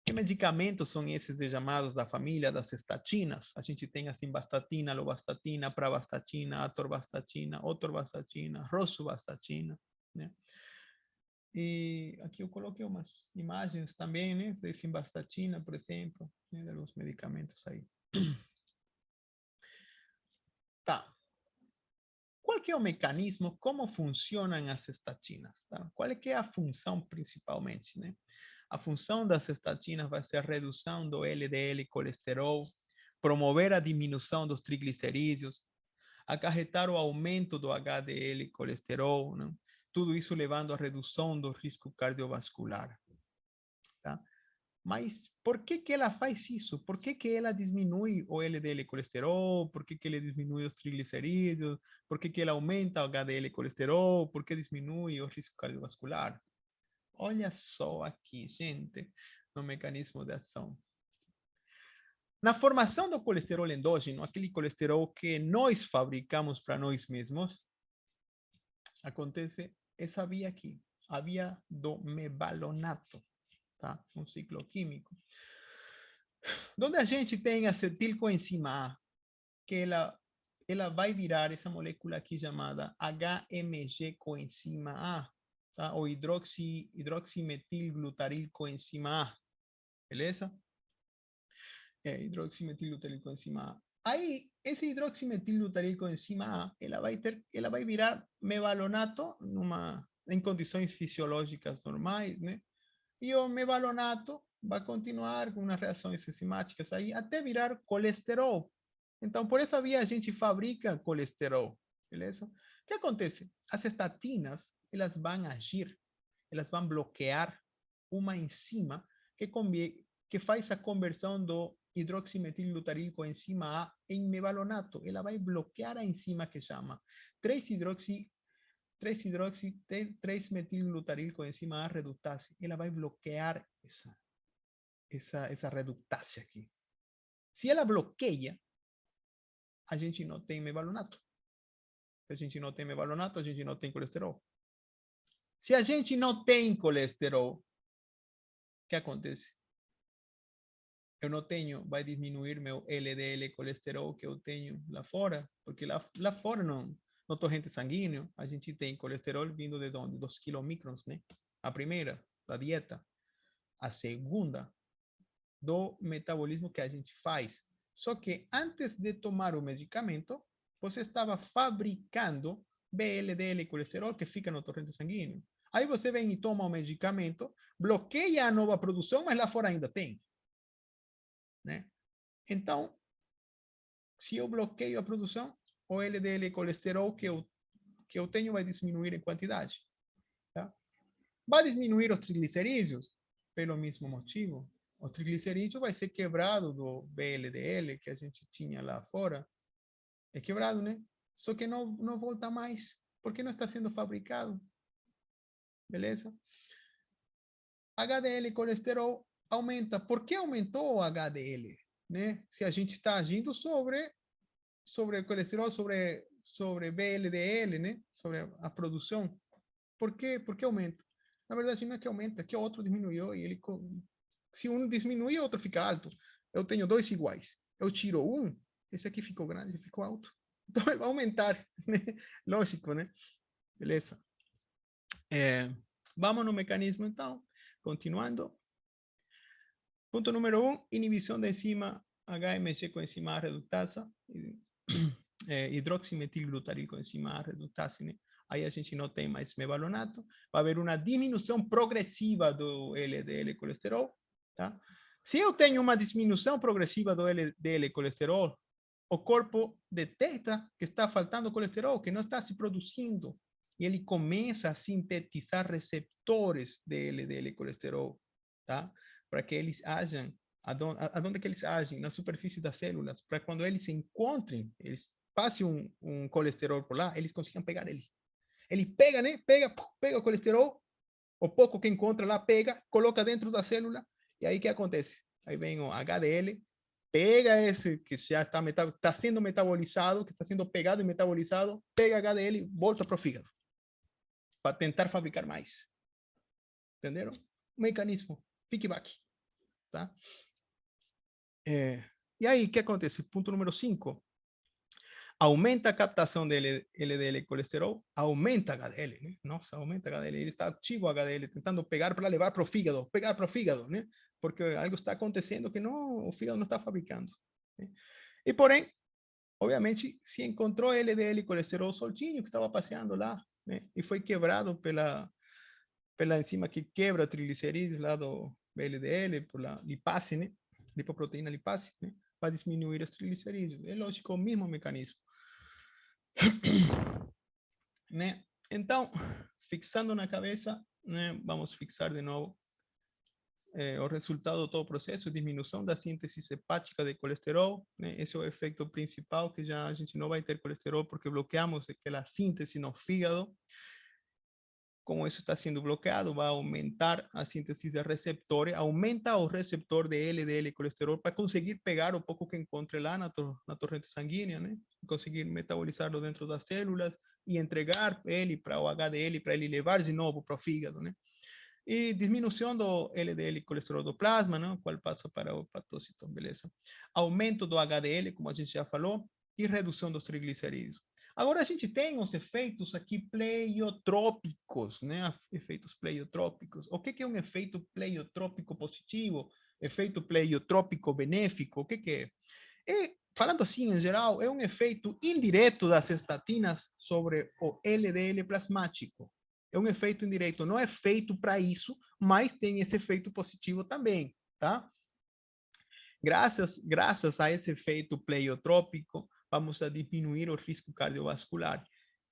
Que medicamentos são esses chamados da família das estatinas? A gente tem a simvastatina, lovastatina, pravastatina, atorvastatina, otorvastatina, rosuvastatina, né? E aqui eu coloquei umas imagens também, né, de simvastatina, por exemplo, né, dos medicamentos aí. Tá. Qual que é o mecanismo? Como funcionam as estatinas? Tá? Qual é que é a função principalmente, né? A função das estatinas vai ser a redução do LDL colesterol, promover a diminuição dos triglicerídeos, acarretar o aumento do HDL colesterol, né? Tudo isso levando à redução do risco cardiovascular. Tá? Mas por que que ela faz isso? Por que que ela diminui o LDL colesterol? Por que que ele diminui os triglicerídeos? Por que que ela aumenta o HDL colesterol? Por que diminui o risco cardiovascular? Olha só aqui, gente, no mecanismo de ação. Na formação do colesterol endógeno, aquele colesterol que nós fabricamos para nós mesmos, acontece essa via aqui, a via do mevalonato, tá? Um ciclo químico. Donde a gente tem acetilcoenzima A, que ela vai virar essa molécula aqui chamada HMG coenzima A, tá? Ou hidroximetilglutarilcoenzima A, beleza? Hidroximetilglutarilcoenzima A. Aí, esse hidroximetilglutarilcoenzima A, ela vai virar mevalonato em condições fisiológicas normais, né? E o mevalonato vai continuar com umas reações enzimáticas aí até virar colesterol. Então, por essa via a gente fabrica colesterol, beleza? O que acontece? As estatinas, elas vão agir, elas vão bloquear uma enzima que faz a conversão do hidroximetilglutarilcoenzima A em mevalonato. Ela vai bloquear a enzima que chama 3-metilglutarilcoenzima A redutase. Ela vai bloquear essa reductase aqui. Se ela bloqueia, a gente não tem mevalonato. Se a gente não tem mevalonato, a gente não tem colesterol. Se a gente não tem colesterol, o que acontece? Eu não tenho, vai diminuir meu LDL colesterol que eu tenho lá fora, porque lá fora no torrente sanguíneo, a gente tem colesterol vindo de onde? 2 quilomicrons, né? A primeira, da dieta. A segunda, do metabolismo que a gente faz. Só que antes de tomar o medicamento, você estava fabricando VLDL colesterol que fica no torrente sanguíneo. Aí você vem e toma o medicamento, bloqueia a nova produção, mas lá fora ainda tem, né? Então, se eu bloqueio a produção, o LDL colesterol que eu tenho vai diminuir em quantidade, tá? Vai diminuir os triglicerídeos pelo mesmo motivo. O triglicerídeo vai ser quebrado do VLDL que a gente tinha lá fora. É quebrado, né? Só que não volta mais, porque não está sendo fabricado. beleza? HDL colesterol aumenta. Por que aumentou o HDL? Né? Se a gente está agindo sobre colesterol, sobre VLDL, né? Sobre a produção. Por que aumenta? Na verdade, não é que aumenta, é que o outro diminuiu e ele... Se um diminui, o outro fica alto. Eu tenho dois iguais. Eu tiro um, esse aqui ficou grande, ficou alto. Então, ele vai aumentar, né? Lógico, né? Beleza. Vamos no mecanismo, então. Continuando. Ponto número 1, inibição da enzima HMG coenzima A redutasa, hidroximetilglutaryl coenzima A redutase, né? Aí a gente não tem mais mevalonato. Vai haver uma diminuição progressiva do LDL colesterol, tá? Se eu tenho uma diminuição progressiva do LDL colesterol, o corpo detecta que está faltando colesterol, que não está se produzindo, e ele começa a sintetizar receptores de LDL colesterol, tá? Para que eles ajam, aonde que eles agem? Na superfície das células, para quando eles se encontrem, eles passem um colesterol por lá, eles consigam pegar ele. Ele pega, né? Pega o colesterol, o pouco que encontra lá, pega, coloca dentro da célula, e aí o que acontece? Aí vem o HDL, pega esse que já está sendo metabolizado, que está sendo pegado e metabolizado, pega HDL e volta para o fígado, para tentar fabricar mais. Entenderam? O mecanismo, pique-back. Tá? E aí, o que acontece? Ponto número 5. Aumenta a captação de LDL colesterol, aumenta HDL, né? Nossa, aumenta HDL. Ele está ativo HDL, tentando pegar para levar para o fígado, pegar para o fígado, né? Porque algo está acontecendo que não, o fígado não está fabricando. Né? E porém, obviamente, se encontrou LDL colesterol soltinho que estava passeando lá, né? E foi quebrado pela enzima que quebra triglicerídeos lá do LDL, por la lipase, né? Lipoproteína lipase, né? Para diminuir os triglicerídeos. É lógico, o mesmo mecanismo. Né? Então, fixando na cabeça, né? Vamos fixar de novo o resultado de todo o processo, diminuição da síntese hepática de colesterol, né? Esse é o efeito principal, que já a gente não vai ter colesterol porque bloqueamos aquela síntese no fígado. Como isso está sendo bloqueado, vai aumentar a síntese de receptores, aumenta o receptor de LDL colesterol para conseguir pegar o pouco que encontre lá na torrente sanguínea, né? Conseguir metabolizarlo dentro das células e entregar ele para o HDL, para ele levar de novo para o fígado, né? E diminuição do LDL colesterol do plasma, né? Qual passa para o hepatócito, beleza? Aumento do HDL, como a gente já falou, e redução dos triglicerídeos. Agora a gente tem os efeitos aqui pleiotrópicos, né? Efeitos pleiotrópicos. O que é um efeito pleiotrópico positivo? Efeito pleiotrópico benéfico? O que é? Falando assim, em geral, é um efeito indireto das estatinas sobre o LDL plasmático. É um efeito indireto, não é feito para isso, mas tem esse efeito positivo também, tá? Graças a esse efeito pleiotrópico, vamos a diminuir o risco cardiovascular.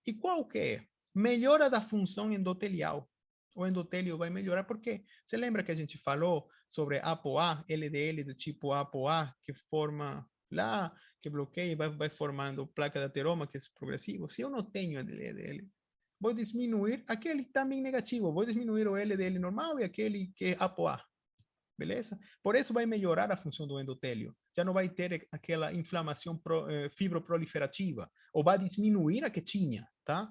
E qual que é? Melhora da função endotelial. O endotélio vai melhorar porque você lembra que a gente falou sobre ApoA, LDL do tipo ApoA, que forma lá, que bloqueia e vai formando placa de ateroma, que é progressivo. Se eu não tenho LDL, vou diminuir aquele também negativo, vou diminuir o LDL normal e aquele que é ApoA. Beleza? Por isso vai melhorar a função do endotélio. Já não vai ter aquela inflamação fibroproliferativa, ou vai diminuir a que tinha, tá?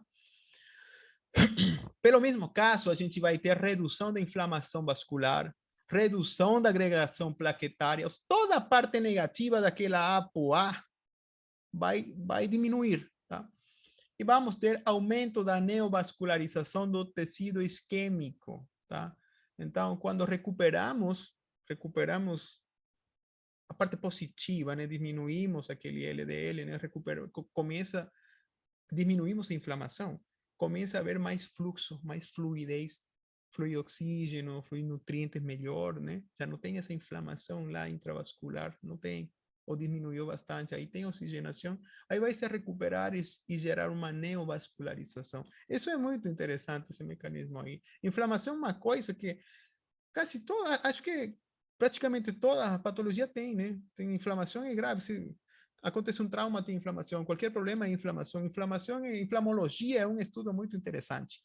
Pelo mesmo caso, a gente vai ter redução da inflamação vascular, redução da agregação plaquetária, toda a parte negativa daquela ApoA vai diminuir, tá? E vamos ter aumento da neovascularização do tecido isquêmico, tá? Então, quando recuperamos a parte positiva, né? Diminuímos aquele LDL, né? Diminuímos a inflamação, começa a haver mais fluxo, mais fluidez, flui oxígeno, flui nutrientes melhor, né? Já não tem essa inflamação lá intravascular, não tem, ou diminuiu bastante, aí tem oxigenação, aí vai se recuperar e gerar uma neovascularização. Isso é muito interessante, esse mecanismo aí. Inflamação é uma coisa que casi toda, acho que praticamente toda a patologia tem, né? Tem inflamação é grave. Se acontece um trauma, tem inflamação. Qualquer problema é inflamação. Inflamação e inflamologia é um estudo muito interessante.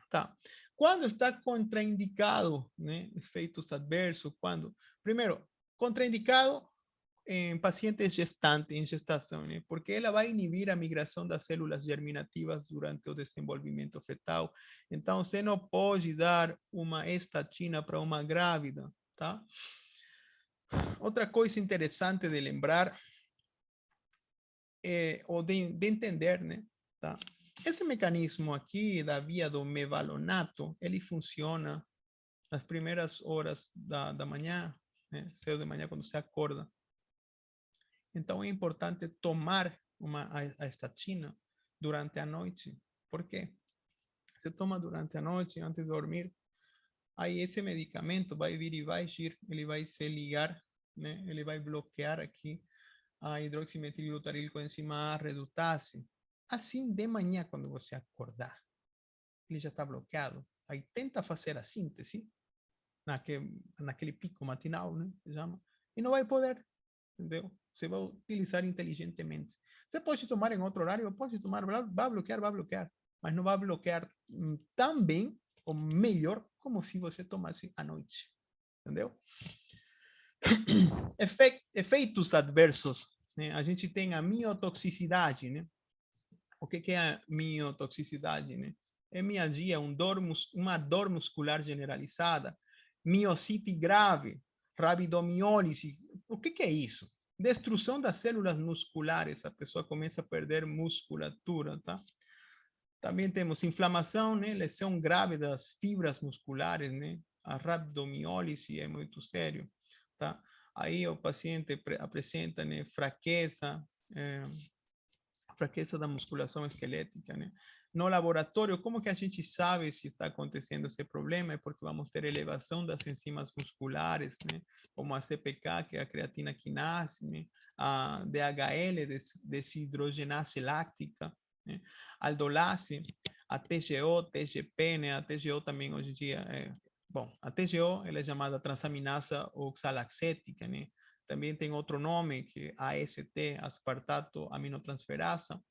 Tá. Quando está contraindicado, né? Efeitos adversos, quando? Primeiro, contraindicado em pacientes gestantes, em gestação, né? Porque ela vai inibir a migração das células germinativas durante o desenvolvimento fetal. Então, você não pode dar uma estatina para uma grávida, tá? Outra coisa interessante de lembrar ou de entender, né? Tá? Esse mecanismo aqui da via do mevalonato, ele funciona nas primeiras horas da manhã, né? Cedo de manhã, quando você acorda. Então, é importante tomar a estatina durante a noite. Por quê? Você toma durante a noite, antes de dormir, aí esse medicamento vai vir e vai agir, ele vai se ligar, né? Ele vai bloquear aqui a hidroximetilglutaril coenzima A redutase. Assim, de manhã, quando você acordar, ele já está bloqueado. Aí tenta fazer a síntese, naquele pico matinal, né? Se chama, e não vai poder, entendeu? Você vai utilizar inteligentemente. Você pode tomar em outro horário, pode tomar, vai bloquear, mas não vai bloquear tão bem ou melhor como se você tomasse à noite, entendeu? Efeitos adversos, né? A gente tem a miotoxicidade, né? O que é a miotoxicidade, né? É mialgia, uma dor muscular generalizada, miocite grave, rabidomiólise. O que é isso? Destruição das células musculares, a pessoa começa a perder musculatura, tá? Também temos inflamação, né? Lesão grave das fibras musculares, né? A rabdomiólise é muito sério, tá? Aí o paciente apresenta, né, fraqueza, fraqueza da musculação esquelética, né? No laboratório, como que a gente sabe se está acontecendo esse problema? É porque vamos ter elevação das enzimas musculares, né? Como a CPK, que é a creatina quinase, né? A DHL, desidrogenase láctica, né? Aldolase, a TGO, TGP, né? A TGO também hoje em dia bom, a TGO ela é chamada transaminasa oxalaxética, né? Também tem outro nome, que é AST, aspartato aminotransferasa,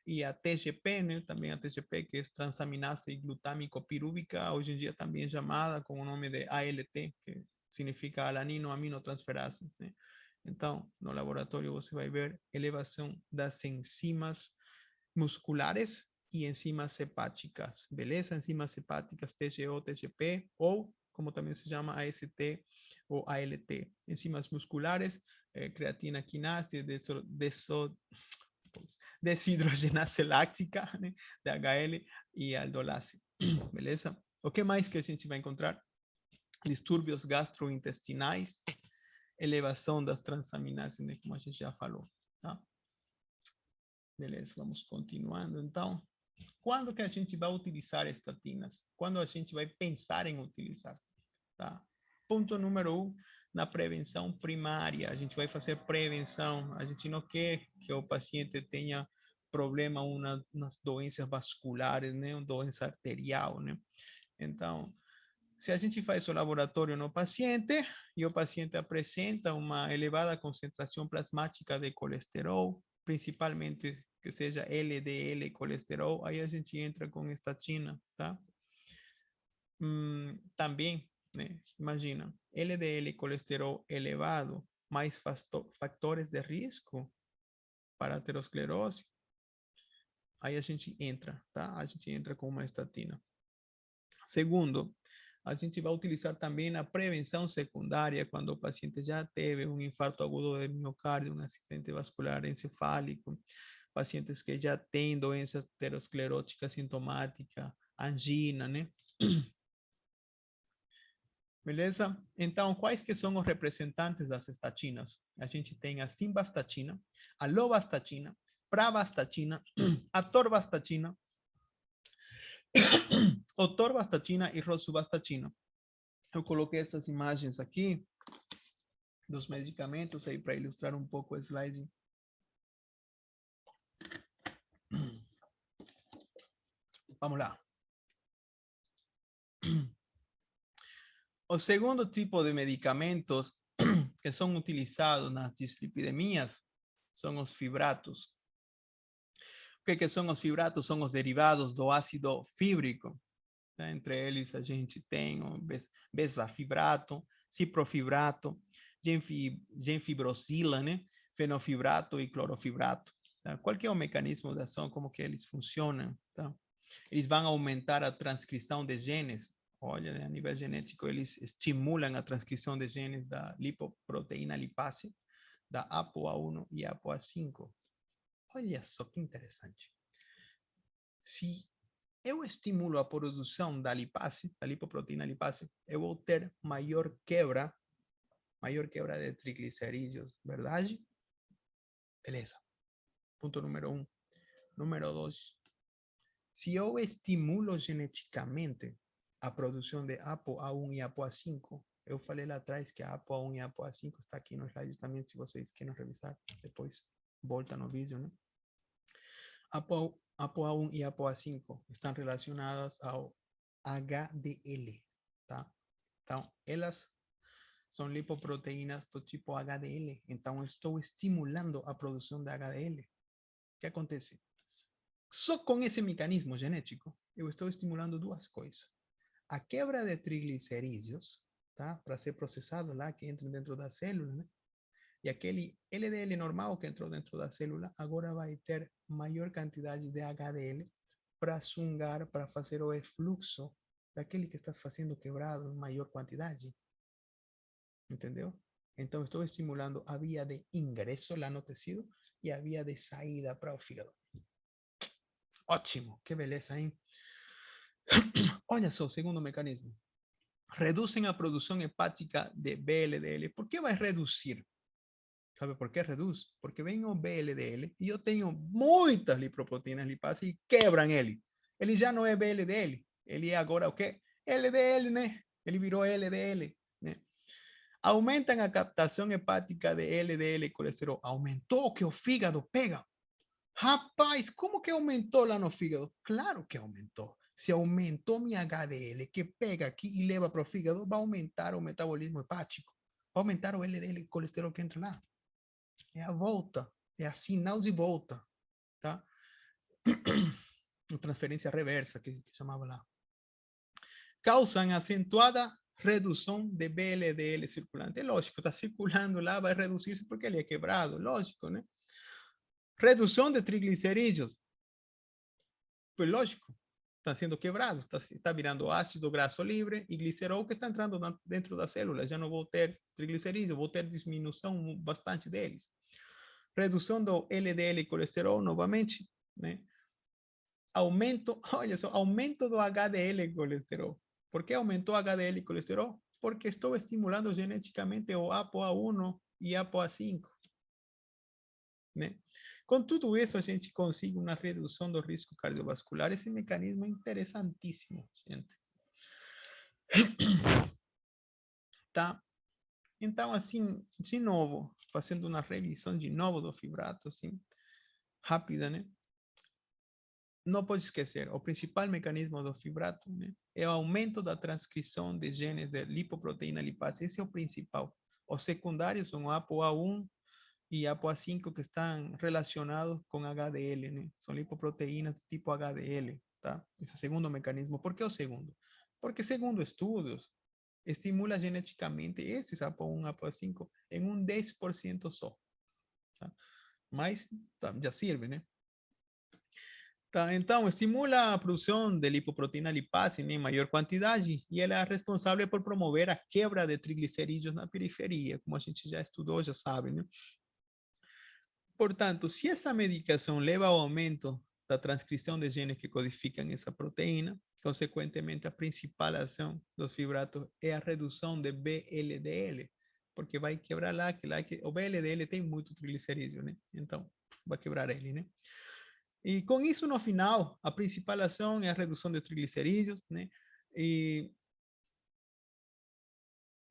e a TGP, né? Também a TGP, que é transaminasa e glutâmico pirúvica, hoje em dia também chamada com o nome de ALT, que significa alanino aminotransferasa, né? Então, no laboratório você vai ver elevação das enzimas musculares e enzimas hepáticas, beleza? Enzimas hepáticas TGO, TGP, ou como também se chama AST o ALT. Enzimas musculares, creatina quinase, desidrogenase láctica, né? DHL e aldolase, beleza? O que mais que a gente vai encontrar? Distúrbios gastrointestinais, elevação das transaminases, né? Como a gente já falou, tá? Beleza, vamos continuando. Então, quando que a gente vai utilizar estatinas? Quando a gente vai pensar em utilizar? Tá? Ponto número 1, na prevenção primária. A gente vai fazer prevenção. A gente não quer que o paciente tenha problema nas doenças vasculares, né? Uma doença arterial, né? Então, se a gente faz o laboratório no paciente e o paciente apresenta uma elevada concentração plasmática de colesterol, principalmente que seja LDL colesterol, aí a gente entra com estatina, tá? Também, né? Imagina, LDL colesterol elevado, mais fatores de risco para aterosclerose, aí a gente entra, tá? A gente entra com uma estatina. Segundo, a gente vai utilizar também na prevenção secundária, quando o paciente já teve um infarto agudo de miocárdio, um acidente vascular encefálico, pacientes que já têm doença aterosclerótica sintomática, angina, né? Beleza? Então, quais que são os representantes das estatinas? A gente tem a simvastatina, a lovastatina, pravastatina, a torvastatina, otorvastatina e rosuvastatina. Eu coloquei essas imagens aqui dos medicamentos aí para ilustrar um pouco o slide. Vamos lá. O segundo tipo de medicamentos que são utilizados nas dislipidemias são os fibratos. O que são os fibratos? São os derivados do ácido fíbrico. Tá? Entre eles a gente tem o bezafibrato, ciprofibrato, genfibrosila, né? Fenofibrato e clorofibrato. Tá? Qual que é o mecanismo de ação, como que eles funcionam? Tá? Eles vão aumentar a transcrição de genes. Olha, né? A nível genético, eles estimulam a transcrição de genes da lipoproteína lipase, da ApoA1 e ApoA5. Olha só que interessante. Se eu estimulo a produção da lipase, da lipoproteína lipase, eu vou ter maior quebra de triglicerídeos, verdade? Beleza. Ponto número 1. Número 2. Se eu estimulo geneticamente a produção de ApoA1 e ApoA5, eu falei lá atrás que a ApoA1 e a ApoA5 está aqui no slide também, se vocês querem revisar, depois volta no vídeo, né? ApoA1 e ApoA5 estão relacionadas ao HDL, tá? Então, elas são lipoproteínas do tipo HDL. Então, estou estimulando a produção de HDL. O que acontece? Só com esse mecanismo genético, eu estou estimulando duas coisas. A quebra de triglicerídeos, tá? Para ser processado lá, que entra dentro da célula, né? E aquele LDL normal que entrou dentro da célula, agora vai ter maior quantidade de HDL para sungar, para fazer o efluxo daquele que está fazendo quebrado em maior quantidade. Entendeu? Então, estou estimulando a via de ingresso lá no tecido e a via de saída para o fígado. Ótimo, que beleza, hein? Olha só o segundo mecanismo. Reduzem a produção hepática de VLDL. Por que vai reduzir? Sabe por que reduz? Porque vem o VLDL e eu tenho muitas lipoproteínas lipase e quebram ele. Ele já não é VLDL. Ele é agora o quê? LDL, né? Ele virou LDL, né? Aumentam a captação hepática de LDL e colesterol. Aumentou que o fígado pega. Rapaz, como que aumentou lá no fígado? Claro que aumentou. Se aumentou mi HDL, que pega aqui e leva para o fígado, vai aumentar o metabolismo hepático. Vai aumentar o LDL, o colesterol que entra lá. É a volta. É a sinal de volta. Tá? Transferência reversa, que chamava lá. Causam acentuada redução de VLDL circulante. É lógico, está circulando lá, vai reduzir-se porque ele é quebrado. Lógico, né? Redução de triglicerídeos. Pues lógico, está sendo quebrado, está virando ácido graso livre e glicerol que está entrando dentro da célula. Já não vou ter triglicerídeos, vou ter diminuição bastante deles. Redução do LDL e colesterol novamente, né? Aumento, olha só, aumento do HDL e colesterol. Por que aumentou HDL e colesterol? Porque estou estimulando geneticamente o ApoA1 e ApoA5, né? Com tudo isso, a gente consegue uma redução do risco cardiovascular. Esse mecanismo é interessantíssimo, gente. Tá? Então, assim, de novo, fazendo uma revisão de novo do fibrato, assim, rápida, né? Não pode esquecer, o principal mecanismo do fibrato, né, é o aumento da transcrição de genes de lipoproteína lipase. Esse é o principal. Os secundários são o ApoA1 e ApoA5 que estão relacionados com HDL, né? São lipoproteínas do tipo HDL, tá? Esse é o segundo mecanismo. Por que o segundo? Porque, segundo estudos, estimula geneticamente esses ApoA1 e ApoA5 em um 10% só, tá? Mas tá, já serve, né? Tá, então, estimula a produção de lipoproteína lipase em maior quantidade e ela é responsável por promover a quebra de triglicerídeos na periferia, como a gente já estudou, já sabe, né? Portanto, se essa medicação leva ao aumento da transcrição de genes que codificam essa proteína, consequentemente, a principal ação dos fibratos é a redução de VLDL, porque vai quebrar lá, que o VLDL tem muito triglicerídeo, né? Então, vai quebrar ele, né? E com isso, no final, a principal ação é a redução de triglicerídeos, né? E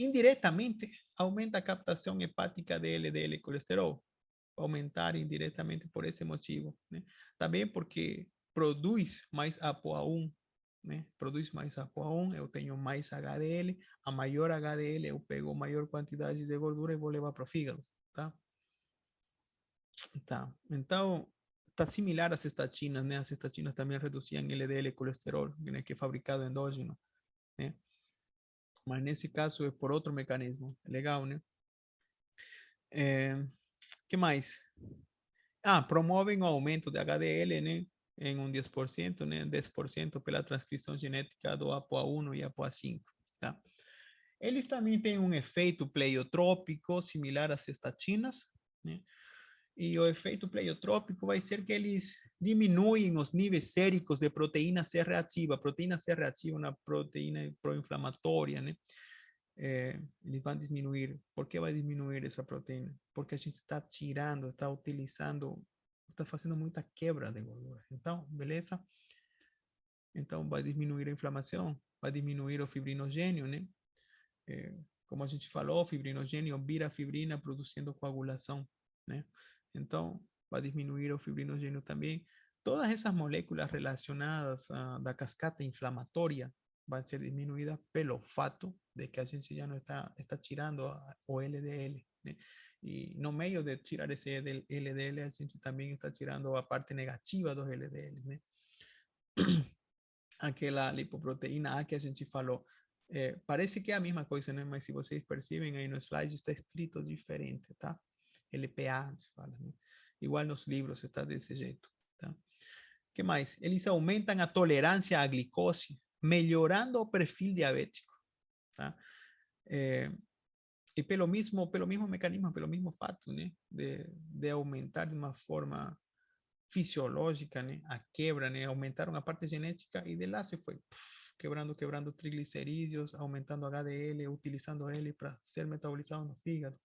indiretamente aumenta a captação hepática de LDL e colesterol, aumentar indiretamente por esse motivo, né? Também porque produz mais ApoA1, né? Produz mais ApoA1, eu tenho mais HDL, a maior HDL eu pego maior quantidade de gordura e vou levar para o fígado, tá? Tá. Então, está similar às estatinas, né? As estatinas também reduziam LDL colesterol, né? Que é fabricado endógeno, né? Mas nesse caso é por outro mecanismo. É legal, né? Que mais? Promovem o aumento de HDL, né? Em um 10%, né? 10% pela transcrição genética do APOA1 e APOA5, tá? Eles também têm um efeito pleiotrópico similar às estatinas, né? E o efeito pleiotrópico vai ser que eles diminuem os níveis séricos de proteína C reativa. Proteína C reativa é uma proteína pró-inflamatória, né? Eles vão diminuir. Por que vai diminuir essa proteína? Porque a gente está tirando, está utilizando, está fazendo muita quebra de gordura. Então, beleza? Então, vai diminuir a inflamação, vai diminuir o fibrinogênio, né? Como a gente falou, o fibrinogênio vira fibrina produzindo coagulação, né? Então, vai diminuir o fibrinogênio também. Todas essas moléculas relacionadas da cascata inflamatória van a ser diminuídas pelo fato de que a gente já não está tirando o LDL, né? E no meio de tirar esse LDL, a gente também está tirando a parte negativa dos LDL, né? Aquela lipoproteína A que a gente falou. Parece que é a mesma coisa, né? Mas se vocês percebem aí no slide está escrito diferente, tá? LPA, se fala, né? Igual nos livros está desse jeito, tá? Que mais? Eles aumentam a tolerância à glicose, melhorando o perfil diabético, tá? E pelo mesmo mecanismo, pelo mesmo fato, né? De aumentar de uma forma fisiológica, né? A quebra, né? Aumentaram a parte genética e de lá se foi quebrando triglicerídeos, aumentando HDL, utilizando ele para ser metabolizado no fígado,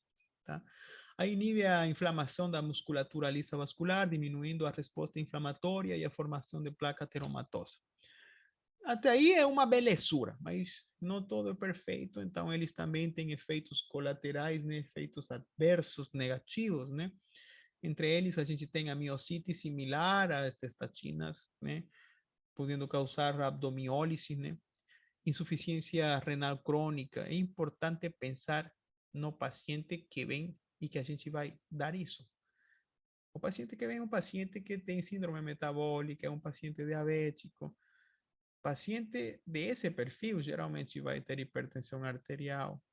tá? Aí inibe a inflamação da musculatura lisa vascular, diminuindo a resposta inflamatória e a formação de placa ateromatosa. Até aí é uma belezura, mas não todo é perfeito, então eles também têm efeitos colaterais, né? Efeitos adversos negativos, né? Entre eles, a gente tem a miocite similar às estatinas, né? Podendo causar abdomiólise, né? Insuficiência renal crônica. É importante pensar no paciente que vem e que a gente vai dar isso. O paciente que vem é um paciente que tem síndrome metabólica, é um paciente diabético. Paciente desse perfil geralmente vai ter hipertensão arterial,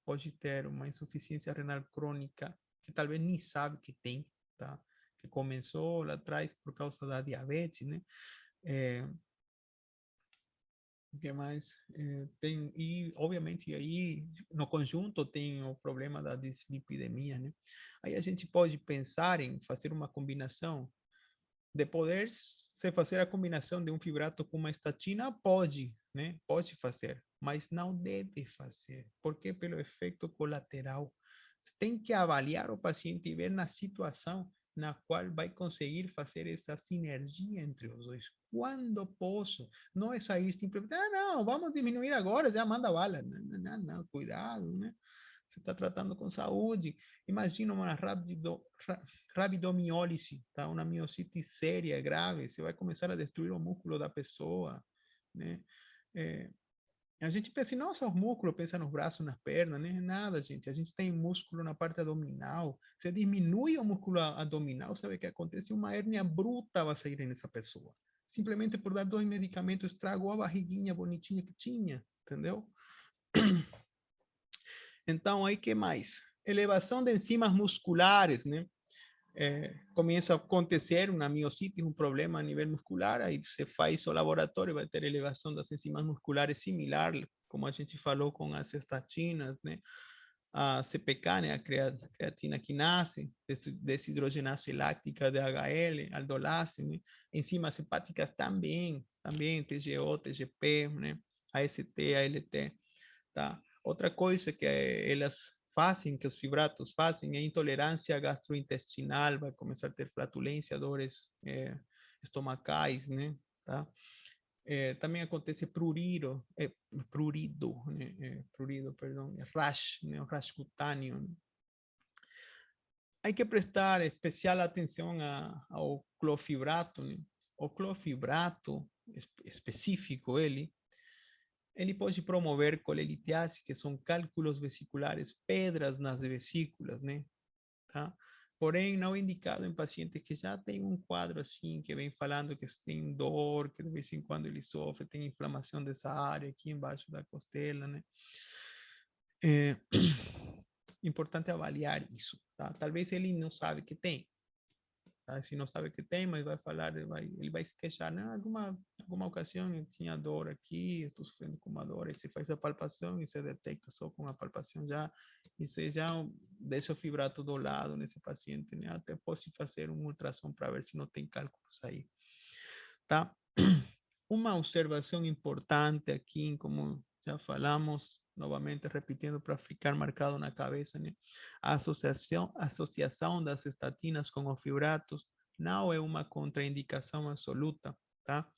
pode ter uma insuficiência renal crônica que talvez nem sabe que tem, tá? Que começou lá atrás por causa da diabetes, né? O que mais? Tem, e obviamente aí no conjunto tem o problema da dislipidemia, né? Aí a gente pode pensar em fazer uma combinação de poder se fazer a combinação de um fibrato com uma estatina, pode, né? Pode fazer, mas não deve fazer, porque pelo efeito colateral. Você tem que avaliar o paciente e ver na situação na qual vai conseguir fazer essa sinergia entre os dois. Quando posso? Não é sair simplesmente, não, vamos diminuir agora, já manda bala. Não, não, não, cuidado, né? Você está tratando com saúde. Imagina uma rabidomiólise, tá? Uma miocite séria, grave. Você vai começar a destruir o músculo da pessoa, né? A gente pensa, nossa, os músculos, pensa nos braços, nas pernas, né? Nada, gente. A gente tem músculo na parte abdominal. Você diminui o músculo abdominal, sabe o que acontece? Uma hérnia bruta vai sair nessa pessoa. Simplesmente por dar 2 medicamentos, estragou a barriguinha bonitinha que tinha, entendeu? Então, aí que mais? Elevação de enzimas musculares, né? Começa a acontecer uma miocite, um problema a nível muscular, aí você faz o laboratório, vai ter elevação das enzimas musculares similar, como a gente falou com as estatinas, né? A CPK, né? A creatina quinase, desidrogenase láctica, DHL, aldolase, né? Enzimas hepáticas também, TGO, TGP, né? AST, ALT, tá? Outra coisa que elas fazem, que os fibratos fazem, é intolerância gastrointestinal, vai começar a ter flatulência, dores estomacais, né? Tá? Também acontece prurido, perdão, rash, né? Rash cutâneo. Né? Hay que prestar especial atenção ao clofibrato, né? O clofibrato específico, ele pode promover colelitiase, que são cálculos vesiculares, pedras nas vesículas, né? Tá? porém não indicado em pacientes que já têm um quadro assim, que vem falando que tem dor, que de vez em quando ele sofre, tem inflamação dessa área aqui embaixo da costela, né? É importante avaliar isso, tá? Talvez ele não sabe que tem, tá? Se não sabe que tem, mas vai falar, ele vai se queixar, né? Alguma ocasião eu tinha dor aqui, estou sofrendo com uma dor, aí você faz a palpação e você detecta só com a palpação já, e você já deixa o fibrato do lado nesse paciente, né? Até posso fazer um ultrassom para ver se não tem cálculos aí, tá? Uma observação importante aqui, como já falamos, novamente repetindo para ficar marcado na cabeça, né? A associação das estatinas com os fibratos não é uma contraindicação absoluta, tá?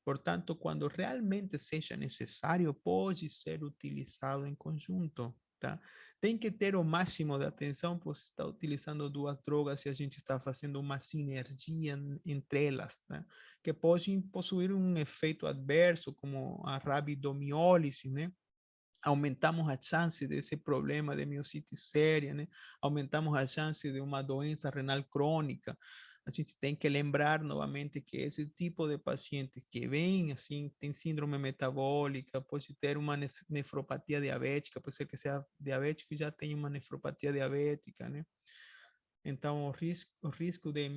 Portanto, quando realmente seja necessário, pode ser utilizado em conjunto, tá? Tem que ter o máximo de atenção, pois está utilizando duas drogas e a gente está fazendo uma sinergia entre elas, tá? Que pode possuir um efeito adverso, como a rabidomiólise, né? Aumentamos a chance desse problema de miocite séria, né? Aumentamos a chance de uma doença renal crônica. A gente tem que lembrar novamente que esse tipo de paciente que vem, assim, tem síndrome metabólica, pode ter uma nefropatia diabética, pode ser que seja diabético e já tem uma nefropatia diabética, né? Então, o risco de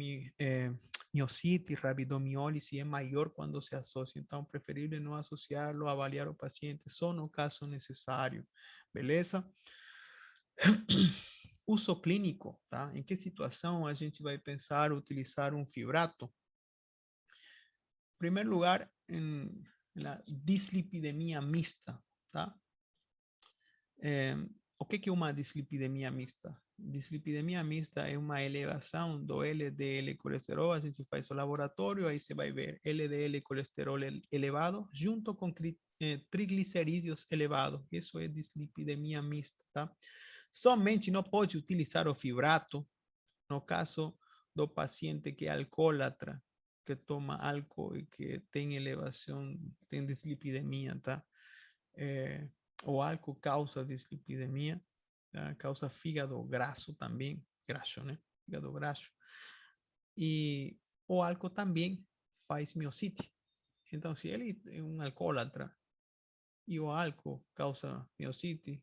miocite, rabidomiólise é maior quando se associa. Então, preferível não associá-lo, avaliar o paciente só no caso necessário. Beleza? Uso clínico, tá? Em que situação a gente vai pensar utilizar um fibrato? Em primeiro lugar, na dislipidemia mista, tá? O que é uma dislipidemia mista? Dislipidemia mista é uma elevação do LDL colesterol, a gente faz o laboratório, aí você vai ver LDL colesterol elevado junto com triglicerídeos elevados. Isso é dislipidemia mista, tá? Somente não pode utilizar o fibrato no caso do paciente que é alcoólatra, que toma álcool e que tem elevação, tem dislipidemia, tá? O álcool causa dislipidemia, tá? Causa fígado graso também, graxo, né? Fígado graxo. E o álcool também faz miocite. Então, se ele é um alcoólatra e o álcool causa miocite,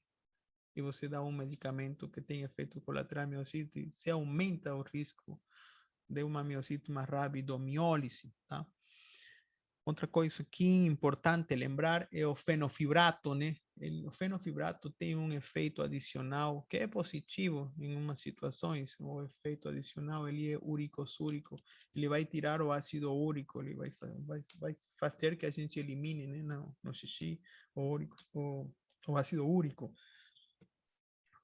e você dá um medicamento que tem efeito colateral miocite, se aumenta o risco de uma miocite mais rápida, miólise, tá? Outra coisa aqui importante lembrar é o fenofibrato, né? O fenofibrato tem um efeito adicional que é positivo em umas situações. O efeito adicional ele é uricosúrico. Ele vai tirar o ácido úrico, ele vai fazer que a gente elimine, né, no xixi o ácido úrico,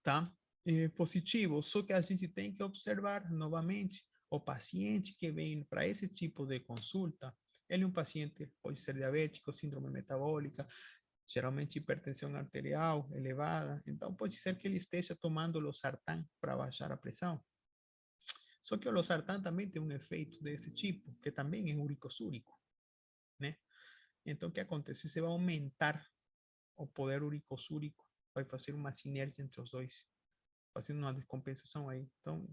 tá? É positivo, só que a gente tem que observar novamente o paciente que vem para esse tipo de consulta. Ele é um paciente, pode ser diabético, síndrome metabólica, geralmente hipertensão arterial elevada, então pode ser que ele esteja tomando losartán para baixar a pressão. Só que o losartán também tem um efeito desse tipo, que também é uricosúrico, né? Então, o que acontece? Você vai aumentar o poder uricosúrico, vai fazer uma sinergia entre os dois, fazendo uma descompensação aí. Então,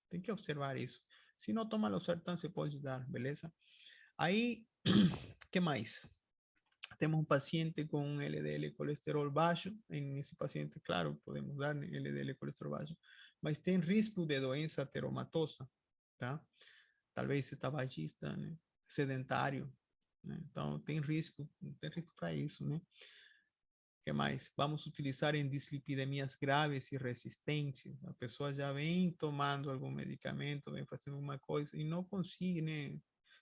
tem que observar isso. Se não toma losartán, você pode dar, beleza? Aí, que mais? Temos um paciente com LDL colesterol baixo. Em esse paciente, claro, podemos dar LDL colesterol baixo, mas tem risco de doença ateromatosa, tá? Talvez tabagista, né? Sedentário, né? Então, tem risco para isso, né? Que mais? Vamos utilizar em dislipidemias graves e resistentes. A pessoa já vem tomando algum medicamento, vem fazendo alguma coisa e não consegue, né,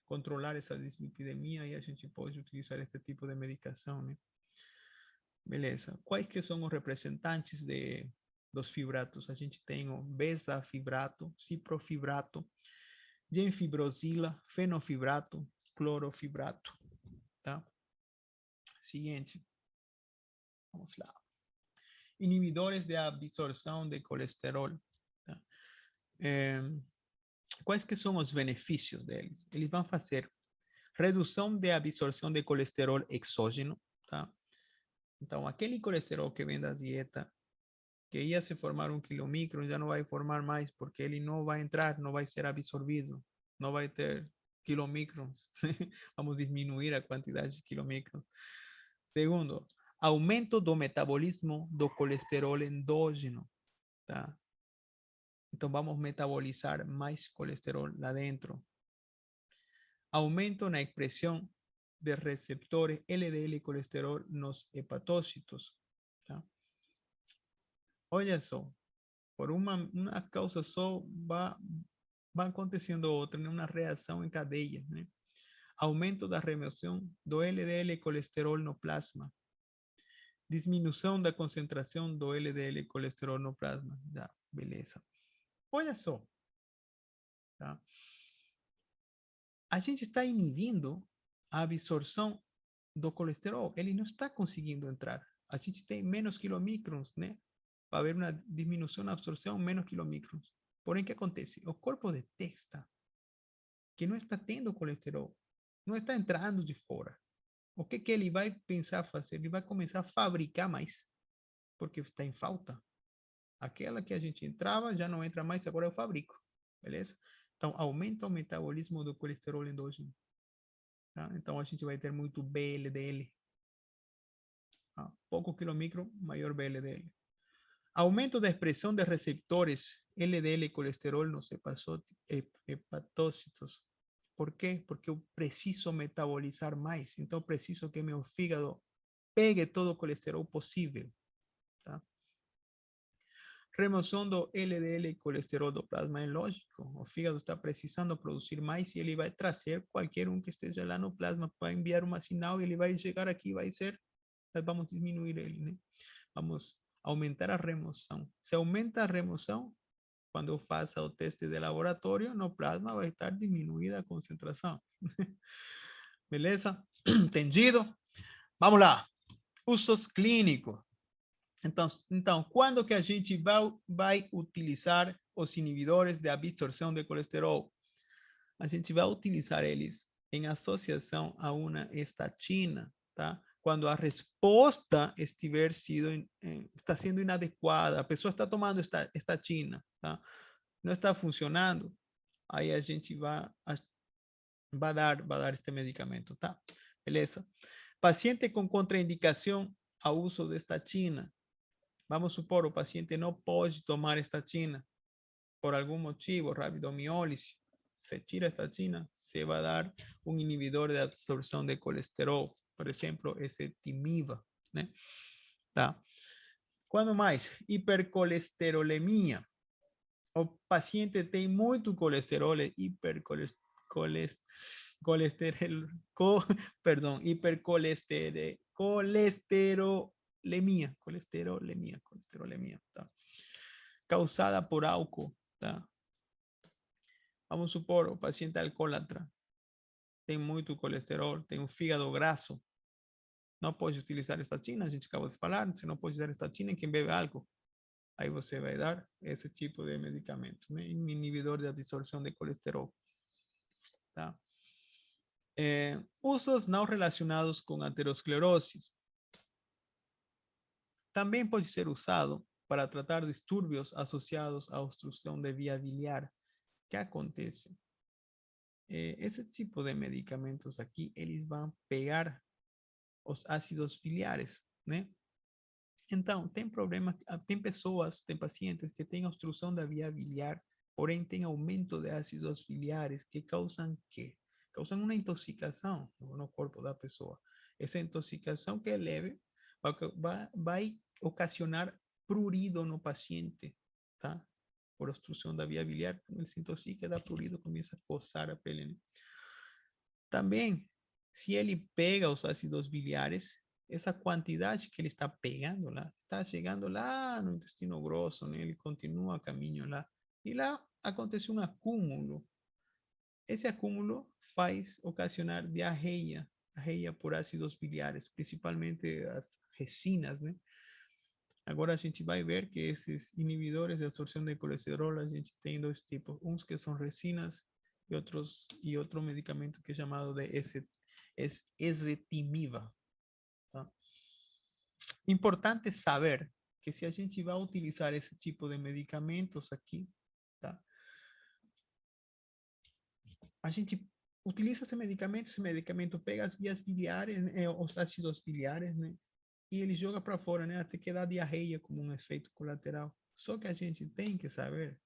controlar essa dislipidemia, e a gente pode utilizar este tipo de medicação, né? Beleza. Quais que são os representantes dos fibratos? A gente tem o bezafibrato, ciprofibrato, gemfibrozila, fenofibrato, clorofibrato, tá? Seguinte, vamos lá. Inibidores de absorção de colesterol, tá? Quais que são os benefícios deles? Eles vão fazer redução de absorção de colesterol exógeno, tá? Então, aquele colesterol que vem da dieta, que ia se formar um quilomicron, já não vai formar mais, porque ele não vai entrar, não vai ser absorvido, não vai ter quilomicrons. Vamos diminuir a quantidade de quilomicrons. Segundo, aumento do metabolismo do colesterol endógeno, tá? Então, vamos metabolizar mais colesterol lá dentro. Aumento na expressão de receptores LDL e colesterol nos hepatócitos, tá? Olha só, por uma causa só vai acontecendo outra, né? Uma reação em cadeia, né? Aumento da remoção do LDL e colesterol no plasma. Diminuição da concentração do LDL e colesterol no plasma. Já, beleza. Olha só, tá? A gente está inibindo a absorção do colesterol. Ele não está conseguindo entrar. A gente tem menos quilomicrons, né? Vai haver uma diminuição na absorção, menos quilomicrons. Porém, o que acontece? O corpo detecta que não está tendo colesterol, não está entrando de fora. O que ele vai pensar fazer? Ele vai começar a fabricar mais, porque está em falta. Aquela que a gente entrava já não entra mais, agora eu fabrico, beleza? Então, aumenta o metabolismo do colesterol endógeno. Tá? Então, a gente vai ter muito BLDL. Tá? Pouco quilomicro, maior BLDL. Aumento da expressão de receptores LDL e colesterol nos hepatócitos. Por quê? Porque eu preciso metabolizar mais. Então, eu preciso que meu fígado pegue todo o colesterol possível. Tá? Remoção do LDL e colesterol do plasma é lógico. O fígado está precisando produzir mais e ele vai trazer qualquer um que esteja lá no plasma para enviar uma sinal e ele vai chegar aqui e vai ser, vamos diminuir ele, né? Vamos aumentar a remoção. Se aumenta a remoção, quando eu faça o teste de laboratório, no plasma vai estar diminuída a concentração. Beleza? Entendido? Vamos lá. Usos clínicos. Então, quando que a gente vai utilizar os inibidores de absorção de colesterol? A gente vai utilizar eles em associação a uma estatina, tá? Quando a resposta está sendo inadequada, a pessoa está tomando estatina, tá? Não está funcionando, aí a gente vai dar este medicamento, tá? Beleza? Paciente com contraindicação ao uso de estatina. Vamos supor, o paciente não pode tomar estatina por algum motivo, rabdomiólise. Se tira a estatina, se vai dar um inibidor de absorção de colesterol, por exemplo, ezetimiba, né? Tá? Quando mais? Hipercolesterolemia. O paciente tem muito colesterol, colesterolemia, tá? Causada por álcool, tá? Vamos supor, o paciente alcoólatra tem muito colesterol, tem um fígado grasso, não pode utilizar estatina, a gente acabou de falar, você não pode usar estatina em quem bebe álcool. Aí você vai dar esse tipo de medicamento, né? Um inibidor de absorção de colesterol, tá? Usos não relacionados com aterosclerose. Também pode ser usado para tratar distúrbios associados à obstrução de via biliar. O que acontece? Esse tipo de medicamentos aqui, eles vão pegar os ácidos biliares, né? Então, tem problema, tem pessoas, tem pacientes que têm obstrução da via biliar, porém tem aumento de ácidos biliares que causam quê? Causam uma intoxicação no corpo da pessoa. Essa intoxicação que é leve vai ocasionar prurido no paciente, tá? Por obstrução da via biliar, ele se intoxica, dá prurido, começa a coçar a pele, né? Também, se ele pega os ácidos biliares, essa quantidade que ele está pegando lá, está chegando lá no intestino grosso, né? Ele continua caminho lá. E lá acontece um acúmulo. Esse acúmulo faz ocasionar diarreia, diarreia por ácidos biliares, principalmente as resinas, né? Agora a gente vai ver que esses inibidores de absorção de colesterol, a gente tem dois tipos, uns que são resinas e outro medicamento que é chamado de ezetimiba. Tá? Importante saber que se a gente vai utilizar esse tipo de medicamentos aqui, tá? A gente utiliza esse medicamento pega as vias biliares, né, os ácidos biliares, né? E ele joga para fora, né? Até que dá diarreia como um efeito colateral. Só que a gente tem que saber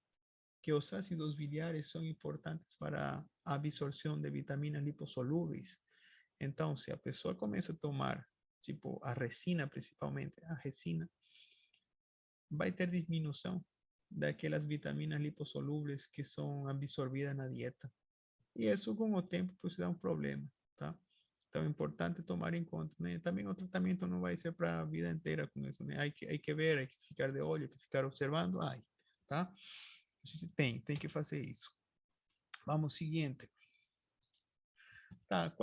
que os ácidos biliares são importantes para a absorção de vitaminas lipossolúveis. Então, se a pessoa começa a tomar, tipo, a resina principalmente, a resina, vai ter diminuição daquelas vitaminas lipossolúveis que são absorvidas na dieta. E isso, com o tempo, pode dar um problema, tá? Então, é importante tomar em conta, né? Também o tratamento não vai ser para a vida inteira com isso, né? Hay que ver, hay que ficar de olho, hay que ficar observando, tá? A gente tem que fazer isso. Vamos, seguinte. Tá,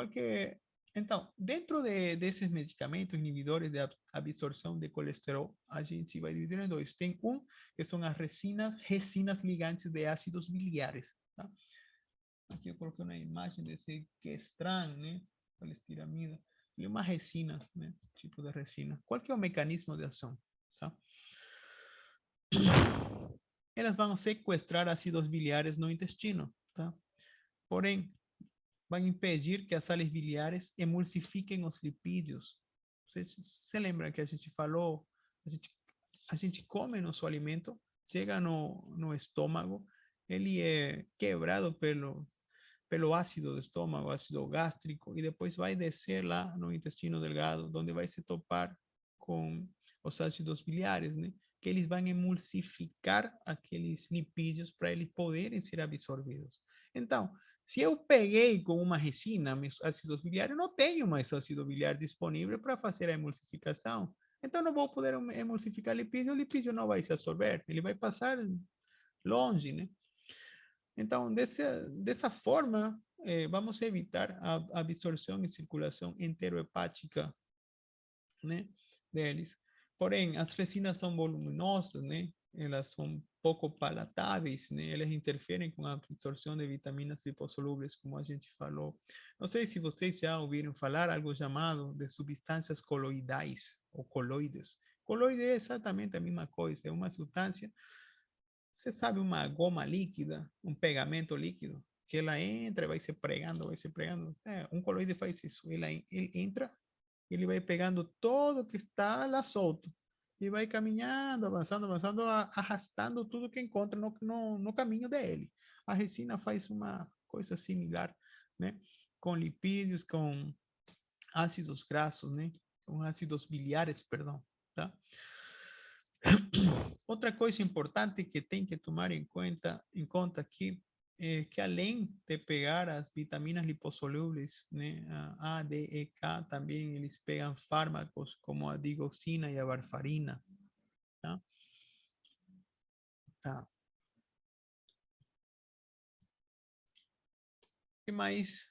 então, dentro desses medicamentos inibidores de absorção de colesterol, a gente vai dividir em dois. Tem um que são as resinas ligantes de ácidos biliares, tá? Aqui eu coloquei uma imagem desse questran, né? Colestiramida. E uma resina, né? Tipo de resina. Qual que é o mecanismo de ação, tá? Elas vão sequestrar ácidos biliares no intestino, tá? Porém, vai impedir que as sales biliares emulsifiquem os lipídios. Você lembra que a gente falou, a gente, a gente come nosso alimento, chega no estômago, ele é quebrado pelo ácido do estômago, ácido gástrico, e depois vai descer lá no intestino delgado, onde vai se topar com os ácidos biliares, né? Que eles vão emulsificar aqueles lipídios para eles poderem ser absorvidos. Então, se eu peguei com uma resina meus ácidos biliares, não tenho mais ácido biliar disponível para fazer a emulsificação. Então, não vou poder emulsificar lipídio, o lipídio não vai se absorver, ele vai passar longe, né? Então, dessa forma, vamos evitar a absorção e circulação enterohepática, né, deles. Porém, as resinas são voluminosas, né? Elas são pouco palatáveis, né? Elas interferem com a absorção de vitaminas lipossolúveis, como a gente falou. Não sei se vocês já ouviram falar algo chamado de substâncias coloidais ou coloides. Coloide é exatamente a mesma coisa, é uma substância, você sabe, uma goma líquida, um pegamento líquido, que ela entra e vai se pregando, vai se pregando. Um coloide faz isso, ele entra, ele vai pegando todo que está lá solto e vai caminhando, avançando, avançando, arrastando tudo que encontra no caminho dele. A resina faz uma coisa similar, né? Com lipídios, com ácidos graxos, né? Com ácidos biliares, perdão, tá? Outra coisa importante que tem que tomar em conta aqui é que além de pegar as vitaminas lipossolúveis, né, A, D, E, K, também eles pegam fármacos como a digoxina e a varfarina, tá? Tá. E mais,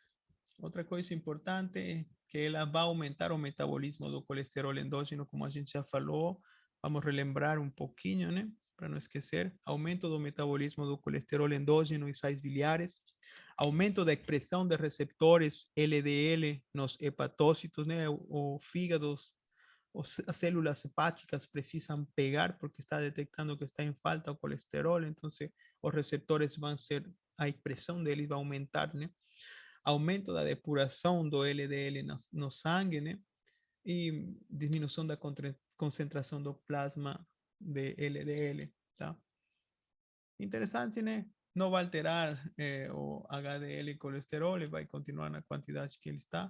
outra coisa importante é que ela vai aumentar o metabolismo do colesterol endógeno, como a gente já falou. Vamos relembrar um pouquinho, né? Para não esquecer. Aumento do metabolismo do colesterol endógeno e sais biliares. Aumento da expressão de receptores LDL nos hepatócitos, né? O fígado, as células hepáticas precisam pegar porque está detectando que está em falta o colesterol. Então, os receptores vão ser, a expressão deles vai aumentar, né? Aumento da depuração do LDL no sangue, né? E diminuição da concentração do plasma de LDL, tá? Interessante, né? Não vai alterar o HDL e colesterol, ele vai continuar na quantidade que ele está.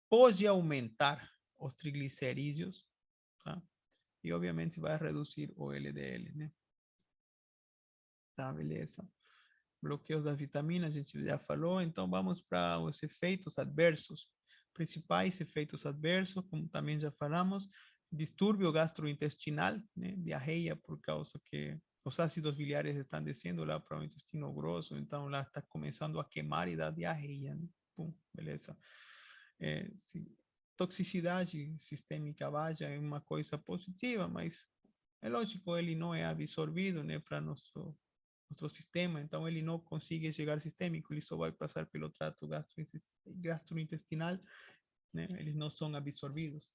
Pode aumentar os triglicerídeos, tá? E obviamente vai reduzir o LDL, né? Tá, beleza. Bloqueios das vitaminas, a gente já falou, então vamos para os efeitos adversos. Principais efeitos adversos, como também já falamos, distúrbio gastrointestinal, né? Diarreia por causa que os ácidos biliares estão descendo lá para o intestino grosso, então lá está começando a queimar e dar diarreia, né? Pum, beleza. Toxicidade sistêmica baixa é uma coisa positiva, mas é lógico, ele não é absorvido, né, para nosso sistema, então ele não consegue chegar sistêmico, ele só vai passar pelo trato gastrointestinal, né, eles não são absorvidos.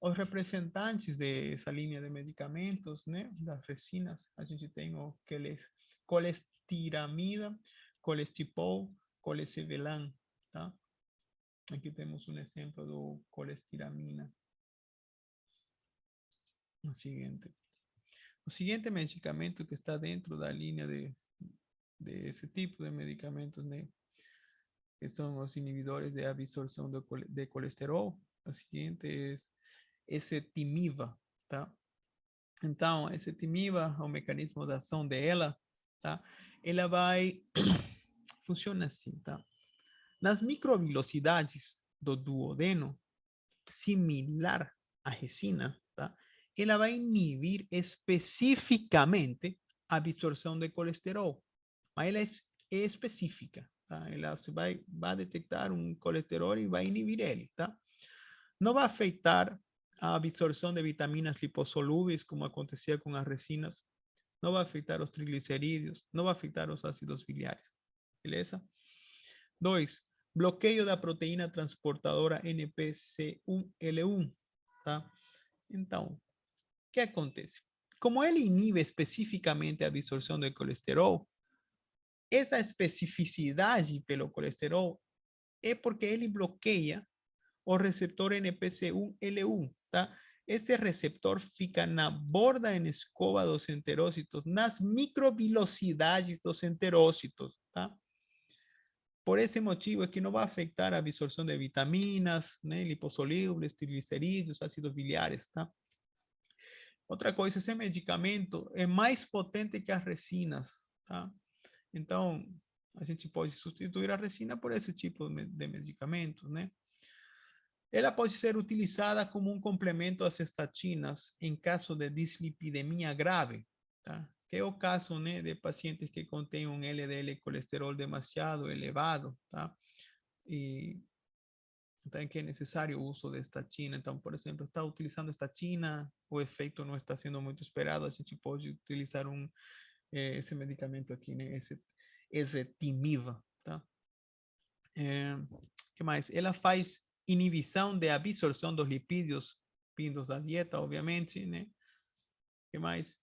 os representantes dessa linha de medicamentos, né, das resinas, a gente tem o colestiramida, colestipol, colestevelan, tá? Aqui temos um exemplo do colestiramina. O seguinte medicamento que está dentro da linha de esse tipo de medicamentos, né, que são os inibidores de absorção de colesterol, o seguinte é ezetimiba, tá? Então, ezetimiba, o mecanismo de ação dela, tá? Ela vai, funciona assim, tá? Nas microvelocidades do duodeno, similar à resina, tá? Ela vai inibir especificamente a absorção de colesterol, mas ela é específica, tá? Ela vai detectar um colesterol e vai inibir ele, tá? Não vai afetar a absorção de vitaminas lipossolúveis, como acontecia com as resinas, não vai afetar os triglicerídeos, não vai afetar os ácidos biliares, beleza? 2. Bloqueio da proteína transportadora NPC1L1, tá? Então, o que acontece? Como ele inibe especificamente a absorção do colesterol, essa especificidade pelo colesterol é porque ele bloqueia o receptor NPC1L1, tá? Esse receptor fica na borda em escova dos enterócitos, nas microvelocidades dos enterócitos, tá? Por esse motivo é que não vai afetar a absorção de vitaminas, né, lipossolúveis, triglicerídeos, ácidos biliares, tá? Outra coisa, esse medicamento é mais potente que as resinas, tá? Então, a gente pode substituir a resina por esse tipo de medicamentos, né? Ela pode ser utilizada como um complemento às estatinas em caso de dislipidemia grave, tá? Que é o caso, né, de pacientes que contêm um LDL colesterol demasiado elevado, tá? E então que é necessário o uso de estatina. Então, por exemplo, está utilizando estatina, o efeito não está sendo muito esperado, a gente pode utilizar esse medicamento aqui, né? Esse Timiva, tá? Que mais? Ela faz inibição de absorção dos lipídios vindos da dieta, obviamente, né? Que mais?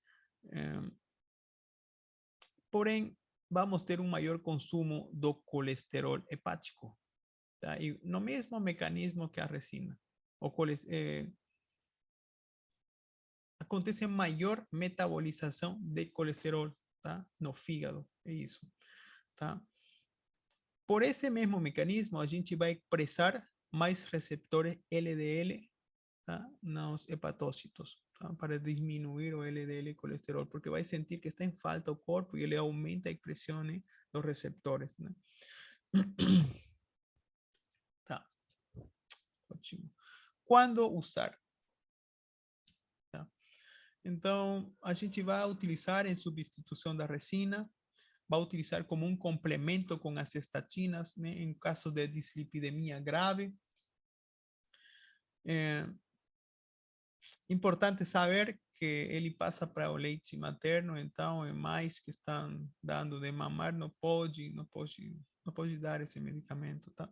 Porém, vamos ter um maior consumo do colesterol hepático, tá? E no mesmo mecanismo que a resina. Acontece maior metabolização de colesterol, tá? No fígado, é isso, tá? Por esse mesmo mecanismo, a gente vai expressar mais receptores LDL, tá? Nos hepatócitos, tá? Para diminuir o LDL colesterol, porque vai sentir que está em falta o corpo e ele aumenta a expressão, né, dos receptores, né? Tá, ótimo. Quando usar? Tá? Então, a gente vai utilizar em substituição da resina, vai utilizar como um complemento com as estatinas, né, em caso de dislipidemia grave. Importante saber que ele passa para o leite materno, então é mais que estão dando de mamar, não pode dar esse medicamento, tá?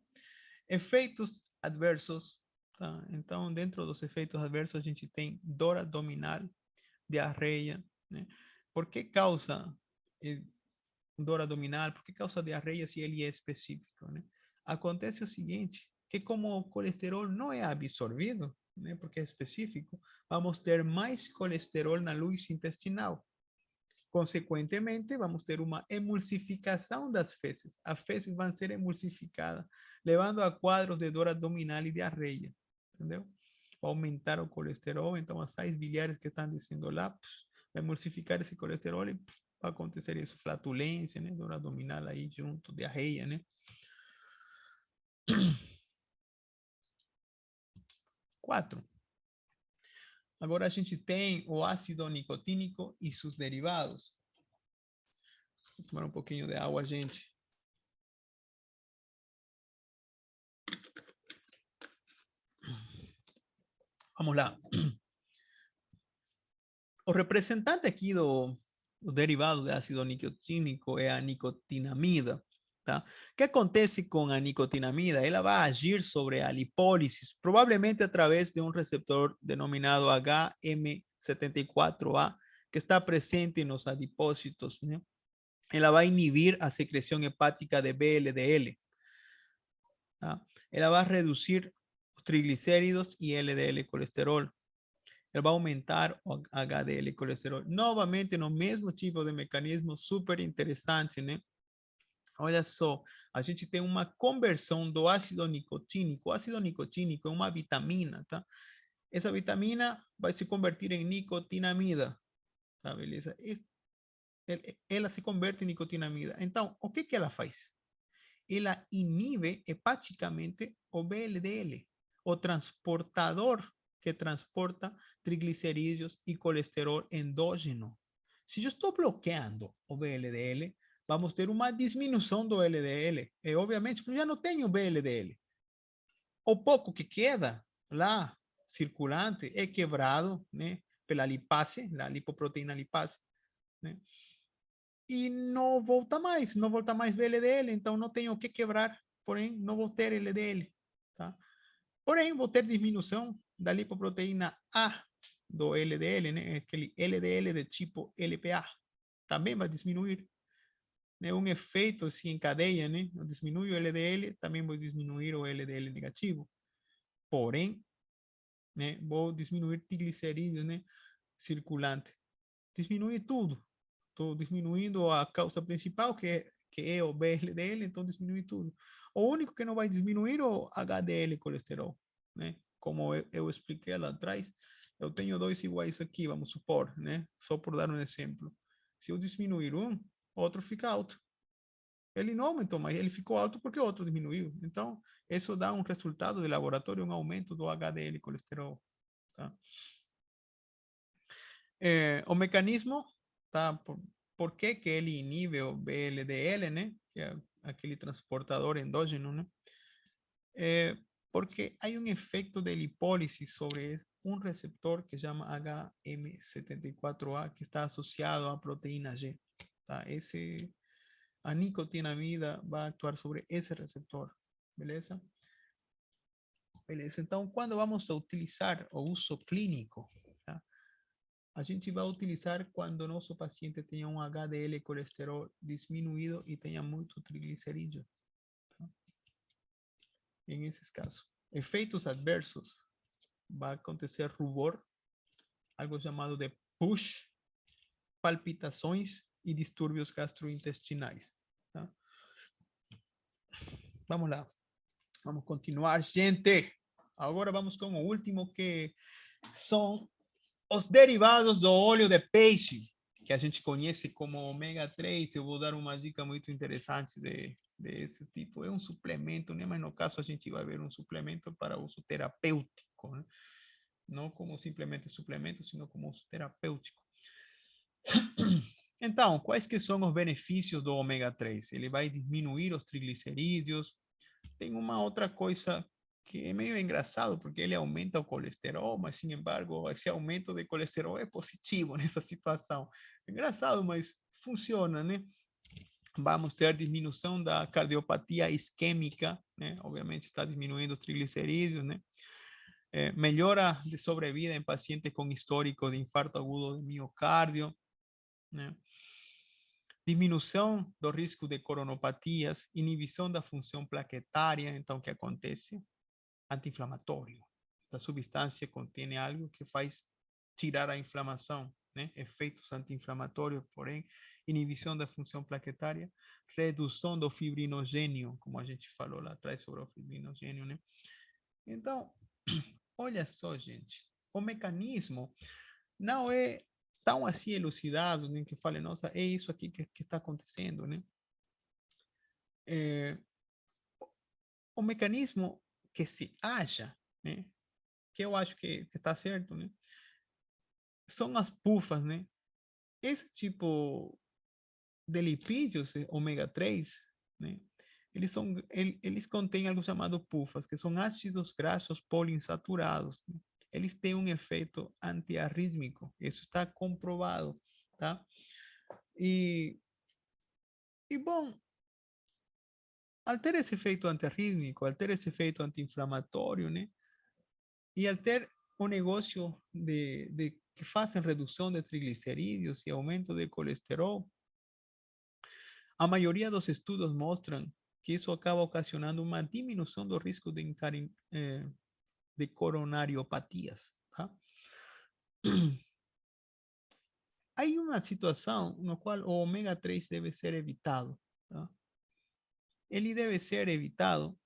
Efeitos adversos, tá? Então, dentro dos efeitos adversos, a gente tem dor abdominal, diarreia, né? Por que causa dor abdominal? Por que causa diarreia se ele é específico, né? Acontece o seguinte, que como o colesterol não é absorvido, né, porque é específico, vamos ter mais colesterol na luz intestinal. Consequentemente, vamos ter uma emulsificação das fezes. As fezes vão ser emulsificadas, levando a quadros de dor abdominal e diarreia, entendeu? Vai aumentar o colesterol, então as sais biliares que estão descendo lá, vai emulsificar esse colesterol e vai acontecer isso, flatulência, né? Dor abdominal aí junto, diarreia, né? 4. Agora a gente tem o ácido nicotínico e seus derivados. Vou tomar um pouquinho de água, gente. Vamos lá. O representante aqui do derivado de ácido nicotínico é a nicotinamida, Tá? O que acontece com a nicotinamida? Ela vai agir sobre a lipólisis, provavelmente através de um receptor denominado HM74A, que está presente nos adipócitos, né? Ela vai inibir a secreção hepática de VLDL. Tá? Ela vai reduzir os triglicéridos e LDL colesterol. Ela vai aumentar o HDL colesterol. Novamente, no mesmo tipo de mecanismo super interessante, né? Olha só, a gente tem uma conversão do ácido nicotínico. O ácido nicotínico é uma vitamina, tá? Essa vitamina vai se convertir em nicotinamida, tá? Beleza? Ela se converte em nicotinamida. Então, o que que ela faz? Ela inibe hepaticamente o VLDL, o transportador que transporta triglicerídeos e colesterol endógeno. Se eu estou bloqueando o VLDL, vamos ter uma diminuição do LDL. E, obviamente, eu já não tenho VLDL. O pouco que queda lá, circulante, é quebrado, né, pela lipase, a lipoproteína lipase, né? E não volta mais VLDL, então não tenho o que quebrar, porém não vou ter LDL, tá? Porém, vou ter diminuição da lipoproteína A do LDL, né? Aquele LDL de tipo LPA, também vai diminuir, né? Um efeito assim em cadeia, né? Eu diminui o LDL, também vou diminuir o LDL negativo. Porém, né? Vou diminuir triglicerídeos, né? Circulante. Diminui tudo. Estou diminuindo a causa principal, que é o VLDL, então diminui tudo. O único que não vai diminuir é o HDL colesterol, né? Como eu expliquei lá atrás, eu tenho dois iguais aqui, vamos supor, né? Só por dar um exemplo. Se eu diminuir um, outro fica alto. Ele não aumentou, mas ele ficou alto porque o outro diminuiu. Então, isso dá um resultado de laboratório, um aumento do HDL colesterol, tá? O mecanismo, tá? Por que que ele inibe o VLDL, né? Que é aquele transportador endógeno, né? Porque hay un efecto de lipólisis sobre un receptor que se llama HM74A que está asociado a proteína Y. Tá? A nicotinamida va a actuar sobre ese receptor. Beleza? Beleza. Então, quando vamos a utilizar o uso clínico, tá? A gente vai utilizar quando o nosso paciente tenha um HDL colesterol diminuído e tenha muito triglicerídeo. Tá? Em esses casos. Efeitos adversos. Va a acontecer rubor, algo llamado de push, palpitações e distúrbios gastrointestinais. Tá? Vamos lá. Vamos continuar, gente. Agora vamos com o último, que são os derivados do óleo de peixe, que a gente conhece como ômega 3. Eu vou dar uma dica muito interessante desse tipo. É um suplemento, né? Mas no caso a gente vai ver um suplemento para uso terapêutico, né? Não como simplesmente suplemento, sino como uso terapêutico. Então, quais que são os benefícios do ômega 3? Ele vai diminuir os triglicerídeos. Tem uma outra coisa que é meio engraçado, porque ele aumenta o colesterol, mas, sin embargo, esse aumento de colesterol é positivo nessa situação. Engraçado, mas funciona, né? Vamos ter diminuição da cardiopatia isquêmica, né? Obviamente está diminuindo os triglicerídeos, né? Melhora de sobrevida em pacientes com histórico de infarto agudo de miocárdio, né? Diminuição do risco de coronopatias, inibição da função plaquetária. Então, o que acontece? Anti-inflamatório. A substância contém algo que faz tirar a inflamação, né? Efeitos anti-inflamatórios, porém, inibição da função plaquetária, redução do fibrinogênio, como a gente falou lá atrás sobre o fibrinogênio, né? Então, olha só, gente, o mecanismo não é tão assim elucidado, nem que fale, nossa, é isso aqui que está acontecendo, né? É, o mecanismo que se acha, né? Que eu acho que está certo, né? São as pufas, né? Esse tipo de lipídios, ômega 3, né? Eles contêm algo chamado pufas, que são ácidos graxos poliinsaturados, né? Eles têm um efeito antiarrítmico, isso está comprovado, tá? E bom, altera esse efeito antiarrítmico, altera esse efeito anti-inflamatório, né? E altera o negócio de que fazem redução de triglicerídeos e aumento de colesterol. A maioria dos estudos mostram que isso acaba ocasionando uma diminuição do risco de coronariopatias, tá? Há uma situação no qual o ômega 3 deve ser evitado, tá? Ele deve ser evitado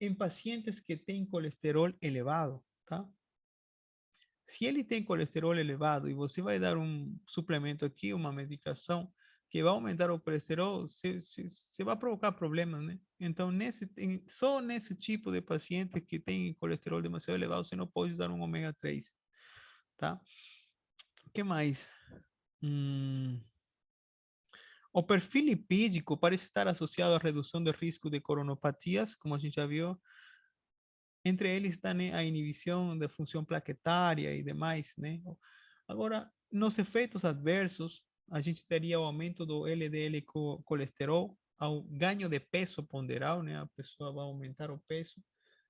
em pacientes que têm colesterol elevado, tá? Se ele tem colesterol elevado e você vai dar um suplemento aqui, uma medicação que vai aumentar o colesterol, você vai provocar problemas, né? Então, só nesse tipo de paciente que tem colesterol demasiado elevado, você não pode usar um ômega 3, tá? O que mais? Hum, o perfil lipídico parece estar associado à redução do risco de coronopatias, como a gente já viu. Entre eles está, né, a inibição da função plaquetária e demais, né? Agora, nos efeitos adversos, a gente teria o aumento do LDL colesterol, ao ganho de peso ponderal, né? A pessoa vai aumentar o peso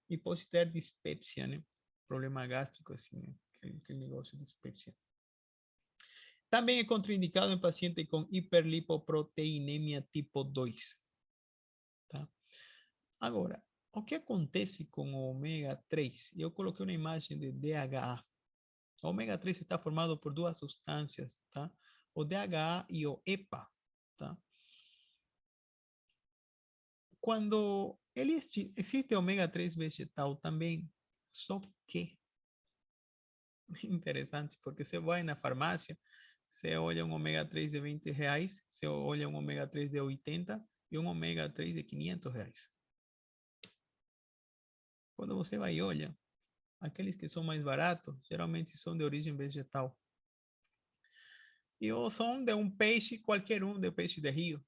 e pode ter dispepsia, né? Problema gástrico, assim, né? Que negócio de dispepsia. Também é contraindicado em paciente com hiperlipoproteinemia tipo 2, tá? Agora, o que acontece com o ômega 3? Eu coloquei uma imagem de DHA. O ômega 3 está formado por duas substâncias, tá? O DHA e o EPA, tá? Quando existe ômega 3 vegetal também, só que interessante, porque você vai na farmácia, você olha um ômega 3 de R$ 20, você olha um ômega 3 de 80 e um ômega 3 de R$ 500. Quando você vai e olha, aqueles que são mais baratos, geralmente são de origem vegetal. E ou são de um peixe, qualquer um, de peixe de rio.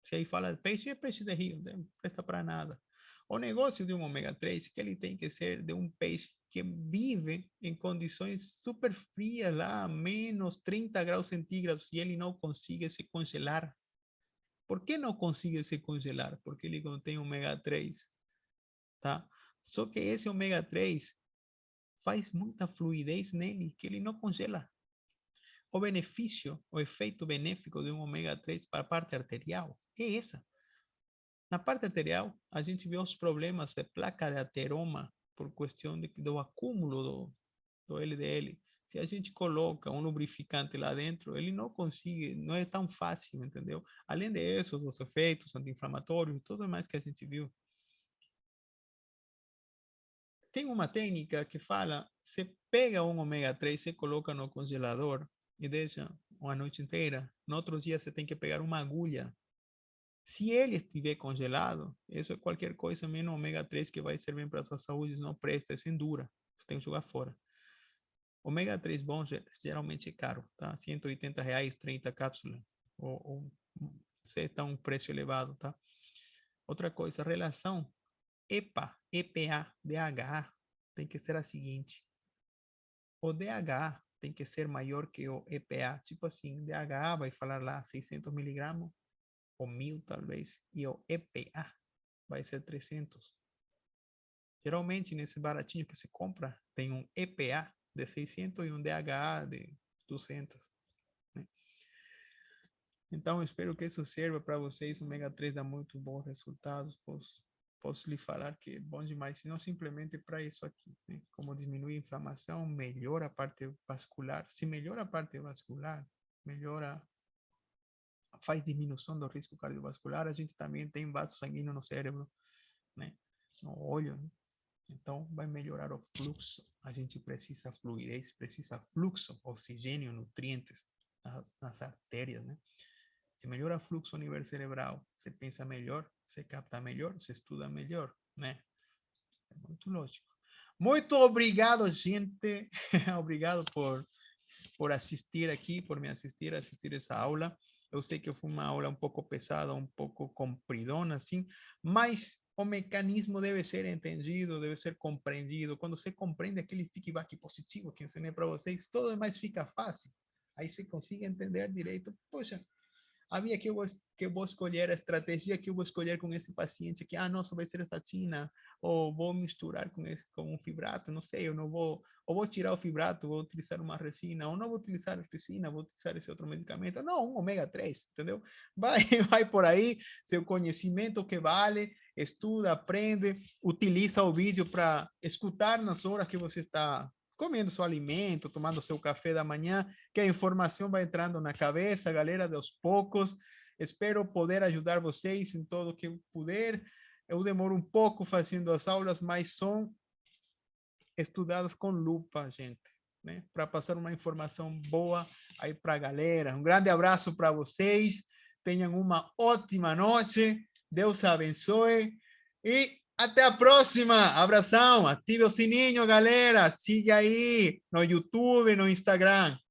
Se aí fala de peixe, é peixe de rio, não presta para nada. O negócio de um ômega 3 é que ele tem que ser de um peixe que vive em condições super frias, lá, menos 30 graus centígrados, e ele não consiga se congelar. Por que não consiga se congelar? Porque ele contém ômega 3, tá? Só que esse ômega 3 faz muita fluidez nele, que ele não congela. O benefício, o efeito benéfico de um ômega 3 para a parte arterial é essa. Na parte arterial, a gente vê os problemas de placa de ateroma por questão do acúmulo do LDL. Se a gente coloca um lubrificante lá dentro, ele não consegue, não é tão fácil, entendeu? Além disso, os efeitos anti-inflamatórios e tudo mais que a gente viu. Tem uma técnica que fala, você pega um ômega 3, você coloca no congelador e deixa uma noite inteira. No outro dia você tem que pegar uma agulha. Se ele estiver congelado, isso é qualquer coisa menos ômega 3 que vai ser bem para a sua saúde, não presta, é dura. Você tem que jogar fora. Ômega 3 bom geralmente é caro, tá? R$ 180, 30 cápsulas. Ou se está um preço elevado, tá? Outra coisa, a relação EPA, EPA, DHA tem que ser a seguinte. O DHA tem que ser maior que o EPA. Tipo assim, DHA vai falar lá 600 miligramas ou 1000 talvez. E o EPA vai ser 300. Geralmente, nesse baratinho que se compra, tem um EPA de 600 e um DHA de 200. Né? Então, espero que isso sirva para vocês. O ômega 3 dá muito bons resultados. Posso lhe falar que é bom demais, se não simplesmente para isso aqui. Né? Como diminui a inflamação, melhora a parte vascular. Se melhora a parte vascular, melhora, faz diminuição do risco cardiovascular. A gente também tem vaso sanguíneo no cérebro, né? No olho, né? Então, vai melhorar o fluxo. A gente precisa fluidez, precisa fluxo, oxigênio, nutrientes nas artérias, né? Se melhora o fluxo a nível cerebral, você pensa melhor, você capta melhor, você estuda melhor, né? É muito lógico. Muito obrigado, gente. Obrigado por assistir aqui, por me assistir essa aula. Eu sei que foi uma aula um pouco pesada, um pouco compridona, assim, mas o mecanismo deve ser entendido, deve ser compreendido. Quando você compreende aquele feedback positivo que ensinei para vocês, tudo mais fica fácil. Aí você consegue entender direito. Poxa, havia que eu vou escolher a estratégia que eu vou escolher com esse paciente, que, nossa, vai ser estatina, ou vou misturar com um fibrato, não sei, eu não vou, ou vou tirar o fibrato, vou utilizar uma resina, ou não vou utilizar a resina, vou utilizar esse outro medicamento, não, um ômega 3, entendeu? Vai, vai por aí, seu conhecimento que vale, estuda, aprende, utiliza o vídeo para escutar nas horas que você está comendo seu alimento, tomando seu café da manhã, que a informação vai entrando na cabeça, galera, de aos poucos. Espero poder ajudar vocês em todo o que eu puder. Eu demoro um pouco fazendo as aulas, mas são estudadas com lupa, gente, né? Para passar uma informação boa aí para a galera. Um grande abraço para vocês. Tenham uma ótima noite. Deus abençoe. E até a próxima. Abração. Ative o sininho, galera. Siga aí no YouTube, no Instagram.